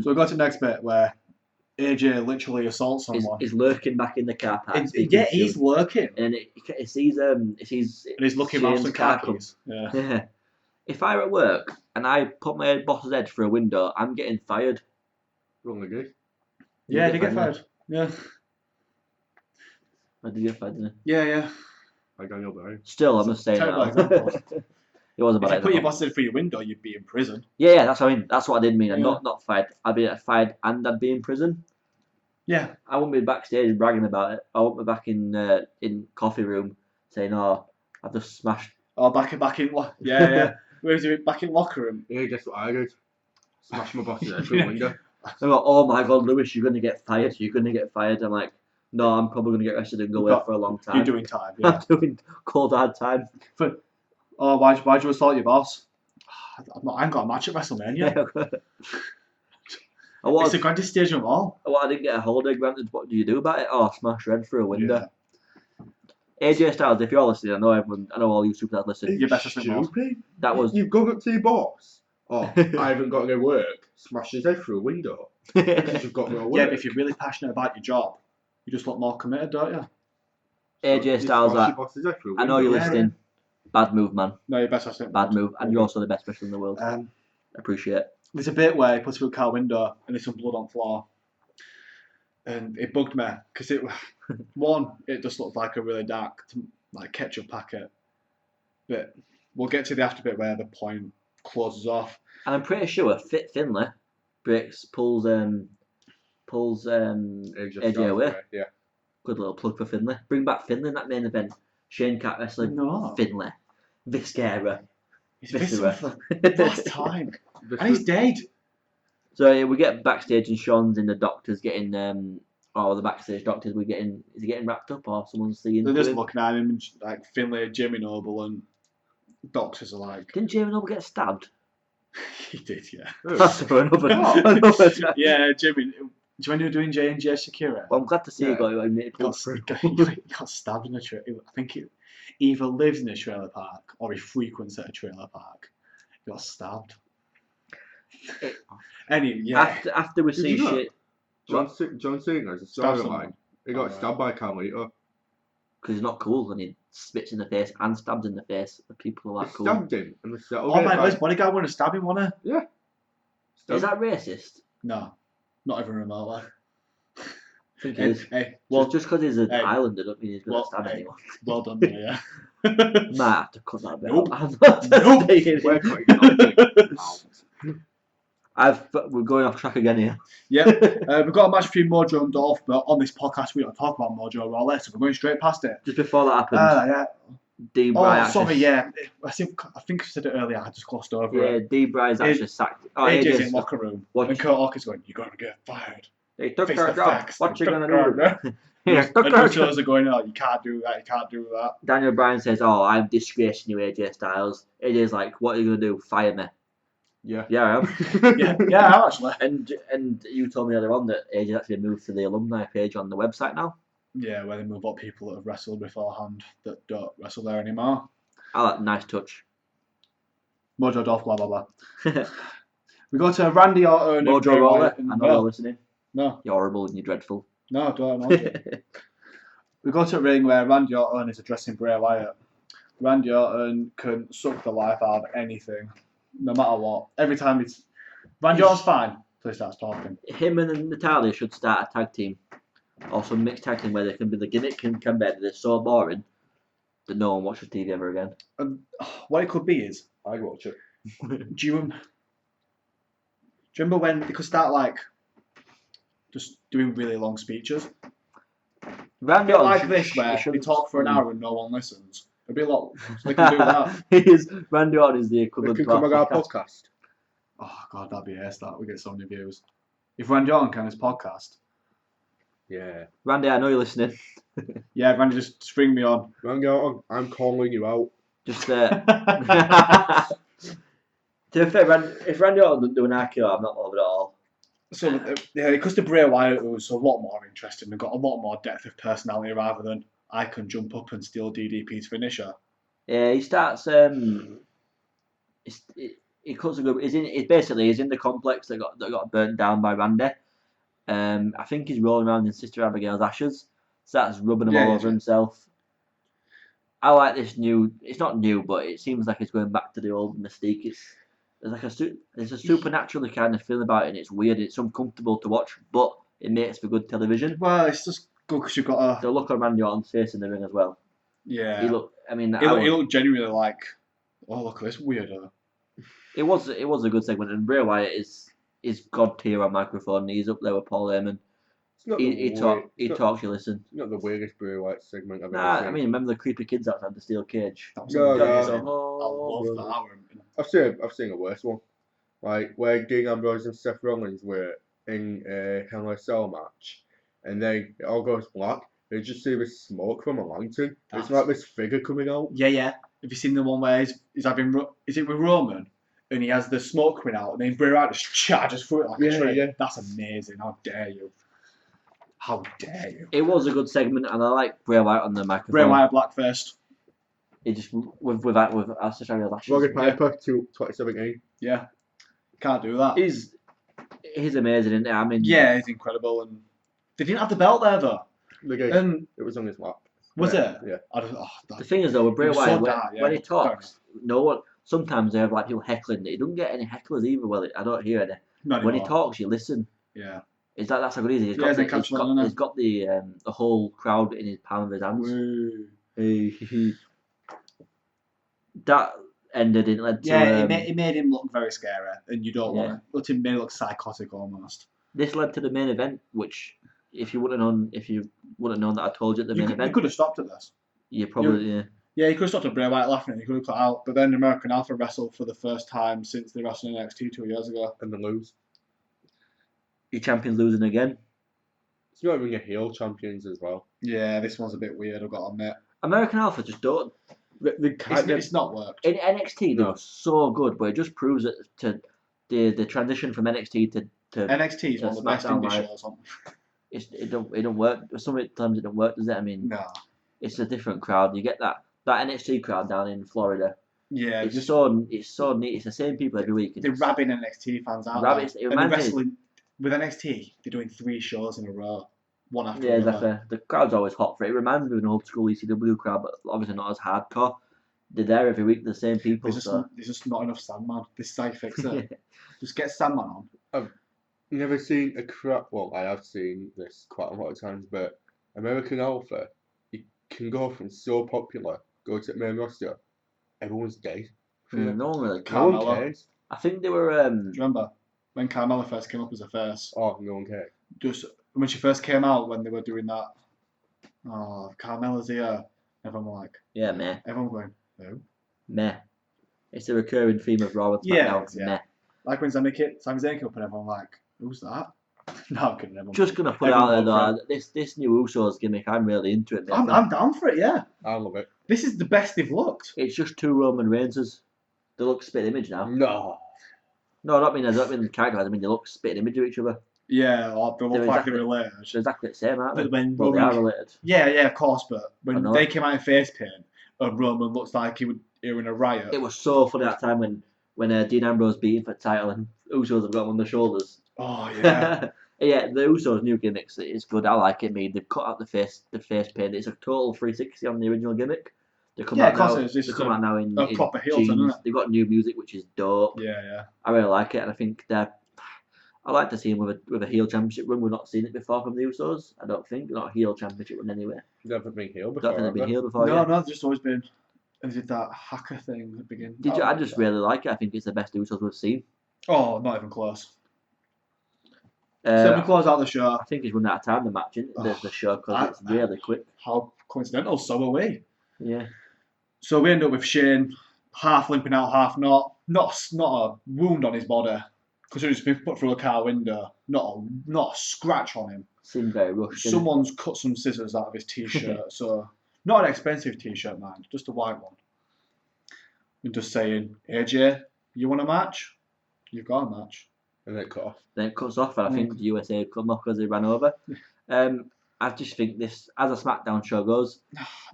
[SPEAKER 2] So we go to the next bit where AJ literally assaults someone.
[SPEAKER 1] He's lurking back in the car park.
[SPEAKER 2] He's lurking.
[SPEAKER 1] And it's his
[SPEAKER 2] looking off the car keys.
[SPEAKER 1] Yeah. If I were at work and I put my boss's head through a window, I'm getting fired.
[SPEAKER 3] Wrong again.
[SPEAKER 2] Yeah, they get fired. Yeah.
[SPEAKER 1] I did get fired, didn't I?
[SPEAKER 2] Yeah.
[SPEAKER 3] I got your behind.
[SPEAKER 1] Still, I'm just saying
[SPEAKER 2] Terrible
[SPEAKER 1] that.
[SPEAKER 2] example.
[SPEAKER 1] It was a bad
[SPEAKER 2] If you put your
[SPEAKER 1] example.
[SPEAKER 2] boss's head through your window, you'd be in prison.
[SPEAKER 1] Yeah, that's what I mean. That's what I did mean. I'm
[SPEAKER 2] Yeah.
[SPEAKER 1] not fired. I'd be fired and I'd be in prison.
[SPEAKER 2] Yeah.
[SPEAKER 1] I won't be backstage bragging about it. I won't be back in coffee room saying, "Oh, I've just smashed."
[SPEAKER 2] Or back in what? Yeah. Where's he back in locker room?
[SPEAKER 3] Yeah, guess what I did? Smash my boss's head through the window.
[SPEAKER 1] They're like, oh my god, Lewis, you're gonna get fired. You're gonna get fired. I'm like, no, I'm probably gonna get arrested and go away for a long time.
[SPEAKER 2] You're doing time, yeah.
[SPEAKER 1] I'm doing cold hard time.
[SPEAKER 2] Oh, why'd you assault your boss? I ain't got a match at WrestleMania. It's the grandest stage of them all.
[SPEAKER 1] I didn't get a holiday granted. What do you do about it? Oh, smash red through a window. Yeah. AJ Styles, if you're listening, I know all you superstars listen.
[SPEAKER 2] You're better
[SPEAKER 3] Stupid.
[SPEAKER 1] That was.
[SPEAKER 3] You've gone up to your boss. Oh, I haven't got to go work. Smash his head through a window. Because you've got to go work.
[SPEAKER 2] Yeah, but if you're really passionate about your job, you just look more committed, don't you?
[SPEAKER 1] AJ Styles, I know you're listening. Bad move, man.
[SPEAKER 2] No, you're best wrestler.
[SPEAKER 1] Bad move, and you're also the best wrestler in the world. Appreciate it.
[SPEAKER 2] There's a bit where he puts through a car window and there's some blood on the floor, and it bugged me because it just looked like a really dark ketchup packet. But we'll get to the after bit where the point closes off.
[SPEAKER 1] And I'm pretty sure Finlay pulls AJ away.
[SPEAKER 3] Yeah.
[SPEAKER 1] Good little plug for Finlay. Bring back Finlay in that main event. Shane Cat wrestling.
[SPEAKER 2] No.
[SPEAKER 1] Finlay. Viscera.
[SPEAKER 2] He's missing for the last time. And he's dead.
[SPEAKER 1] So we get backstage and Sean's in the doctors getting the backstage doctors is he getting wrapped up or someone's seeing
[SPEAKER 2] They're just looking at him like Finlay, Jimmy Noble and doctors are like,
[SPEAKER 1] didn't Jimmy Noble get stabbed?
[SPEAKER 2] He did, yeah.
[SPEAKER 1] That's another time.
[SPEAKER 2] Yeah, Jimmy. Do you remember doing J&J Shakira?
[SPEAKER 1] Well, I'm glad to see you got
[SPEAKER 2] he got stabbed in a trailer. I think he either lives in a trailer park or he frequents at a trailer park. He got stabbed. Anyway, yeah.
[SPEAKER 1] After we see shit.
[SPEAKER 3] John Cena has a storyline. He got stabbed by Carlito.
[SPEAKER 1] Because he's not cool and he spits in the face and stabs in the face of people who are cool.
[SPEAKER 3] Stabbed him and they said,
[SPEAKER 2] oh my, his bodyguard wanted to stab him, wasn't
[SPEAKER 3] he? Yeah.
[SPEAKER 1] Is that racist?
[SPEAKER 2] No. Not even remotely.
[SPEAKER 1] I think it is. Well, just because he's an islander doesn't mean he's going to stab anyone.
[SPEAKER 2] Well done, yeah.
[SPEAKER 1] Might have to cut that bit
[SPEAKER 2] Nope.
[SPEAKER 1] We're going off track again here.
[SPEAKER 2] Yeah. We've got a match between Mojo and Dolph, but on this podcast we don't talk about Mojo Rawley, so we're going straight past it.
[SPEAKER 1] Just before that happened.
[SPEAKER 2] Yeah. Sorry, yeah. I think I said it earlier, I just glossed over it.
[SPEAKER 1] Yeah, D-Bry's actually sacked.
[SPEAKER 2] AJ's in locker room. And Kurt Hawkins going, you're going to get fired.
[SPEAKER 1] He took her job. What you going to do?
[SPEAKER 2] And the shows are going, oh, you can't do that.
[SPEAKER 1] Daniel Bryan says, oh, I'm disgracing you, AJ Styles. AJ's like, what are you going to do? Fire me.
[SPEAKER 3] Yeah.
[SPEAKER 1] Yeah, I am.
[SPEAKER 2] yeah, I am actually.
[SPEAKER 1] And you told me earlier on that AJ's actually moved to the alumni page on the website now.
[SPEAKER 2] Yeah, where they move up people that have wrestled beforehand that don't wrestle there anymore.
[SPEAKER 1] Nice touch.
[SPEAKER 2] Mojo Dolph, blah blah blah. We go to Randy Orton.
[SPEAKER 1] Mojo Rawley. I know you're listening.
[SPEAKER 2] No.
[SPEAKER 1] You're horrible and you're dreadful.
[SPEAKER 2] No, don't know. We go to a ring where Randy Orton is addressing Bray Wyatt. Randy Orton can suck the life out of anything, no matter what. Every time Randy Orton's fine until he starts talking.
[SPEAKER 1] Him and Natalia should start a tag team. Or some mixed tag team where they can be the gimmick and can be they're so boring that no one watches TV ever again.
[SPEAKER 2] What it could be is,
[SPEAKER 3] I'd watch it.
[SPEAKER 2] Do you remember when they could start just doing really long speeches?
[SPEAKER 1] Randy
[SPEAKER 2] Orton like this where they talk for an hour and no one listens. It'd be a lot. So they can do that.
[SPEAKER 1] Randy Orton is the equivalent to
[SPEAKER 3] our podcast.
[SPEAKER 2] Oh god, that'd be ace. That we get so many views. If Randy Orton can his podcast.
[SPEAKER 3] Yeah.
[SPEAKER 1] Randy, I know you're listening.
[SPEAKER 2] Yeah, Randy, just bring me on.
[SPEAKER 3] Randy Orton, I'm calling you out.
[SPEAKER 1] Just to be fair, if Randy Orton doesn't do an RKO, I'm not bothered at all.
[SPEAKER 2] So yeah, because the Bray Wyatt was a lot more interesting and got a lot more depth of personality rather than I can jump up and steal DDP's finisher.
[SPEAKER 1] Yeah, he starts. He cuts a good. He's in the complex that got burnt down by Randy. I think he's rolling around in Sister Abigail's ashes. Starts rubbing them all over himself. I like this new. It's not new, but it seems like it's going back to the old mystique. There's a supernatural kind of feel about it, and it's weird. It's uncomfortable to watch, but it makes for good television.
[SPEAKER 2] Well, it's just good because you've got
[SPEAKER 1] the look on Randy Orton's face in the ring as well.
[SPEAKER 2] Yeah,
[SPEAKER 1] he looked
[SPEAKER 2] genuinely like, oh look at this weirdo.
[SPEAKER 1] It was a good segment, and Bray Wyatt is god tier on microphone. He's up there with Paul Heyman.
[SPEAKER 3] It's not
[SPEAKER 1] He
[SPEAKER 3] the
[SPEAKER 1] talk. He
[SPEAKER 3] it's not,
[SPEAKER 1] talks. You listen.
[SPEAKER 3] it's not the weirdest Bray Wyatt segment I've ever
[SPEAKER 1] Nah,
[SPEAKER 3] seen.
[SPEAKER 1] I mean, remember the creepy kids outside the steel cage?
[SPEAKER 2] That was
[SPEAKER 3] No,
[SPEAKER 2] amazing.
[SPEAKER 1] no.
[SPEAKER 2] I love
[SPEAKER 1] Brother.
[SPEAKER 2] that.
[SPEAKER 3] I've seen a worse one, like where Dean Ambrose and Seth Rollins were in a Hell in a Cell match, and then it all goes black. You just see this smoke from a lantern. It's
[SPEAKER 2] That's-
[SPEAKER 3] like this figure coming out.
[SPEAKER 2] Yeah. Have you seen the one where he's having? Is it with Roman? And he has the smoke coming out, and then Bray Wyatt just charges through it like a train.
[SPEAKER 3] Yeah.
[SPEAKER 2] That's amazing. How dare you? How dare you?
[SPEAKER 1] It was a good segment, and I like Bray Wyatt on the microphone.
[SPEAKER 2] Bray Wyatt blackfist.
[SPEAKER 1] He just with accessory lashes.
[SPEAKER 3] Roddy Piper to 2017.
[SPEAKER 2] Yeah. Can't do that.
[SPEAKER 1] He's amazing, isn't he? I mean,
[SPEAKER 2] Yeah, he's incredible. And they didn't have the belt there though. And
[SPEAKER 3] It was on his lap.
[SPEAKER 2] was it?
[SPEAKER 3] Yeah.
[SPEAKER 1] The thing is though, with Bray
[SPEAKER 2] It was
[SPEAKER 1] Wyatt,
[SPEAKER 2] so dark, yeah.
[SPEAKER 1] when he talks, no one. Sometimes they have like people heckling. He doesn't get any hecklers either. Well, I don't hear any.
[SPEAKER 2] Not
[SPEAKER 1] When he
[SPEAKER 2] anymore.
[SPEAKER 1] talks, you listen.
[SPEAKER 2] Yeah.
[SPEAKER 1] Is that's a good easy?
[SPEAKER 2] Yeah, he's encapsulated,
[SPEAKER 1] He's got the whole crowd in his palm of his hands.
[SPEAKER 2] Woo.
[SPEAKER 1] That ended in led to.
[SPEAKER 2] Yeah, it made him look very scary, and you don't
[SPEAKER 1] Yeah.
[SPEAKER 2] want it. It made him look psychotic almost.
[SPEAKER 1] This led to the main event, which if you wouldn't have known that I told you at the main
[SPEAKER 2] You
[SPEAKER 1] event,
[SPEAKER 2] could have stopped at this.
[SPEAKER 1] you probably
[SPEAKER 2] Yeah, you could have stopped at Bray Wyatt laughing and you could have cut out. But then American Alpha wrestled for the first time since they wrestled in NXT 2 years ago.
[SPEAKER 3] And then lose.
[SPEAKER 1] your champion's losing again.
[SPEAKER 3] It's not even your heel champions as well.
[SPEAKER 2] Yeah, this one's a bit weird, I've got to admit.
[SPEAKER 1] American Alpha just don't.
[SPEAKER 2] It's not worked.
[SPEAKER 1] In NXT, they
[SPEAKER 3] No.
[SPEAKER 1] were so good, but it just proves it to the transition from NXT to
[SPEAKER 2] NXT is one of the best
[SPEAKER 1] SmackDown
[SPEAKER 2] indie
[SPEAKER 1] Live.
[SPEAKER 2] shows on.
[SPEAKER 1] it don't work. Sometimes it don't work, does it? I mean,
[SPEAKER 2] No.
[SPEAKER 1] it's a different crowd. You get that NXT crowd down in Florida.
[SPEAKER 2] Yeah,
[SPEAKER 1] It's
[SPEAKER 2] just
[SPEAKER 1] so neat. It's the same people every week.
[SPEAKER 2] they're rabbing NXT fans out.
[SPEAKER 1] Rabbits-
[SPEAKER 2] there.
[SPEAKER 1] it
[SPEAKER 2] And they're
[SPEAKER 1] reminds me-
[SPEAKER 2] wrestling with NXT, they're doing 3 shows in a row. One after
[SPEAKER 1] Yeah,
[SPEAKER 2] another.
[SPEAKER 1] exactly. The crowd's always hot for it. It reminds me of an old school ECW crowd, but obviously not as hardcore. They're there every week, the same people.
[SPEAKER 2] There's just not enough Sandman. This is how you fix
[SPEAKER 1] So.
[SPEAKER 2] it. Just get Sandman on.
[SPEAKER 3] Never seen a crowd. Well, I have seen this quite a lot of times, but American Alpha, you can go from so popular, go to the main roster, everyone's dead.
[SPEAKER 1] No one really.
[SPEAKER 3] No one
[SPEAKER 2] Carmella.
[SPEAKER 3] cares.
[SPEAKER 1] I think they were.
[SPEAKER 2] Do you remember when Carmella first came up as a face?
[SPEAKER 3] Oh, no one cares.
[SPEAKER 2] Just when she first came out, when they were doing that, oh, Carmella's here. Everyone were like,
[SPEAKER 1] Yeah, meh.
[SPEAKER 2] everyone going, no.
[SPEAKER 1] Meh. It's a recurring theme of Raw and
[SPEAKER 2] Yeah,
[SPEAKER 1] SmackDown.
[SPEAKER 2] yeah.
[SPEAKER 1] Meh.
[SPEAKER 2] Like when Sami Zayn came up and everyone like, who's that? No, I'm kidding. Everyone.
[SPEAKER 1] Just gonna put it out there
[SPEAKER 2] Everyone
[SPEAKER 1] though, this new Usos gimmick, I'm really into it.
[SPEAKER 2] I'm down for it, yeah.
[SPEAKER 3] I love it.
[SPEAKER 2] This is the best they've looked.
[SPEAKER 1] It's just two Roman Reignses. They look spit image now.
[SPEAKER 3] No.
[SPEAKER 1] No, I don't mean the character. I mean they look spit image of each other.
[SPEAKER 2] Yeah, or they look
[SPEAKER 1] They're
[SPEAKER 2] like
[SPEAKER 1] exactly-
[SPEAKER 2] they're related.
[SPEAKER 1] They're exactly the same, aren't they?
[SPEAKER 2] But when
[SPEAKER 1] Well, they are
[SPEAKER 2] Roman,
[SPEAKER 1] related.
[SPEAKER 2] yeah, of course, but
[SPEAKER 1] I
[SPEAKER 2] when
[SPEAKER 1] know.
[SPEAKER 2] they came out in face paint, and Roman looks like he were in a riot.
[SPEAKER 1] It was so funny that time when Dean Ambrose beat him for the title and Usos have got him on the shoulders.
[SPEAKER 2] Oh yeah.
[SPEAKER 1] Yeah, the Usos new gimmicks is good. I like it. I mean, they've cut out the face paint. It's a total 360 on the original gimmick. They come
[SPEAKER 2] Yeah,
[SPEAKER 1] out
[SPEAKER 2] of course
[SPEAKER 1] now.
[SPEAKER 2] it is. It's
[SPEAKER 1] They come out now in
[SPEAKER 2] proper heel
[SPEAKER 1] jeans.
[SPEAKER 2] turn, isn't it?
[SPEAKER 1] They've got new music, which is dope.
[SPEAKER 2] yeah.
[SPEAKER 1] I really like it, and I think I like to see him with a heel championship run. We've not seen it before from the Usos. I don't think not a heel championship run anyway.
[SPEAKER 3] Never been heel
[SPEAKER 1] I
[SPEAKER 3] before.
[SPEAKER 1] don't think they've been
[SPEAKER 3] have they?
[SPEAKER 1] heel before.
[SPEAKER 2] No,
[SPEAKER 1] yet.
[SPEAKER 2] no, they've just always been. And they did that hacker thing at the beginning.
[SPEAKER 1] Did you? I just really like it. I think it's the best Usos we've seen.
[SPEAKER 2] Oh, not even close. So we close out the show.
[SPEAKER 1] I think he's run out of time the match, isn't it? The show because it's really quick.
[SPEAKER 2] How coincidental, so are we.
[SPEAKER 1] Yeah.
[SPEAKER 2] So we end up with Shane half limping out, half not. Not a wound on his body, because he's been put through a car window. Not a scratch on him.
[SPEAKER 1] Seemed very rushed. didn't it?
[SPEAKER 2] Someone's cut some scissors out of his t-shirt. So not an expensive t-shirt, man, just a white one. And just saying, AJ, you want a match? You've got a match.
[SPEAKER 3] And then cut off.
[SPEAKER 1] Then it cuts off, and I think the USA cut him off because he ran over. I just think this, as a SmackDown show goes,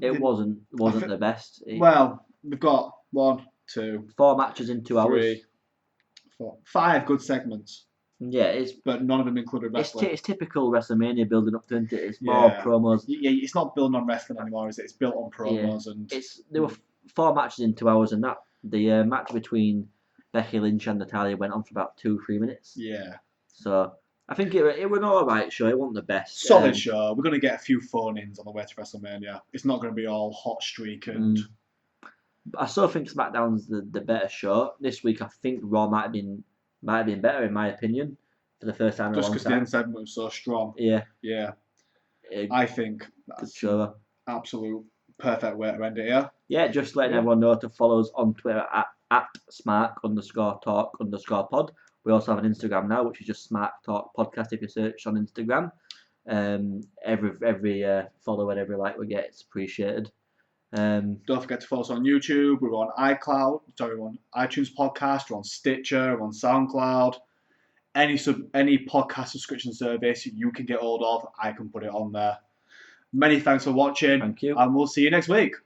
[SPEAKER 1] it wasn't the best.
[SPEAKER 2] Well, we've got 1, 2,
[SPEAKER 1] 4 matches in 2 hours.
[SPEAKER 2] 3, 4, 5 good segments,
[SPEAKER 1] Yeah, it's
[SPEAKER 2] but none of them included wrestling.
[SPEAKER 1] it's typical WrestleMania building up to it. It's more
[SPEAKER 2] Yeah.
[SPEAKER 1] promos.
[SPEAKER 2] Yeah, it's not built on wrestling anymore, is it? It's built on promos and
[SPEAKER 1] There were 4 matches in 2 hours, and that the match between Becky Lynch and Natalia went on for about 2-3 minutes.
[SPEAKER 2] yeah,
[SPEAKER 1] So I think it was an alright show. It wasn't the best.
[SPEAKER 2] solid show. We're gonna get a few phone-ins on the way to WrestleMania. It's not gonna be all hot streak and
[SPEAKER 1] I still think SmackDown's the better show. This week I think Raw might have been better in my opinion. I for the first time in a
[SPEAKER 2] Just
[SPEAKER 1] long
[SPEAKER 2] because the
[SPEAKER 1] time.
[SPEAKER 2] end segment was so strong.
[SPEAKER 1] Yeah,
[SPEAKER 2] Yeah,
[SPEAKER 1] good
[SPEAKER 2] I think that's
[SPEAKER 1] show.
[SPEAKER 2] absolute perfect way to end it here.
[SPEAKER 1] Yeah, just letting
[SPEAKER 2] Yeah.
[SPEAKER 1] everyone know to follow us on Twitter at @Smark_talk_pod. We also have an Instagram now, which is just Smark Talk Podcast. If you search on Instagram, every follow and every like we get, it's appreciated.
[SPEAKER 2] Don't forget to follow us on YouTube. We're on we're on iTunes Podcast. We're on Stitcher. We're on SoundCloud. Any podcast subscription service you can get hold of, I can put it on there. Many thanks for watching.
[SPEAKER 1] Thank you.
[SPEAKER 2] And we'll see you next week.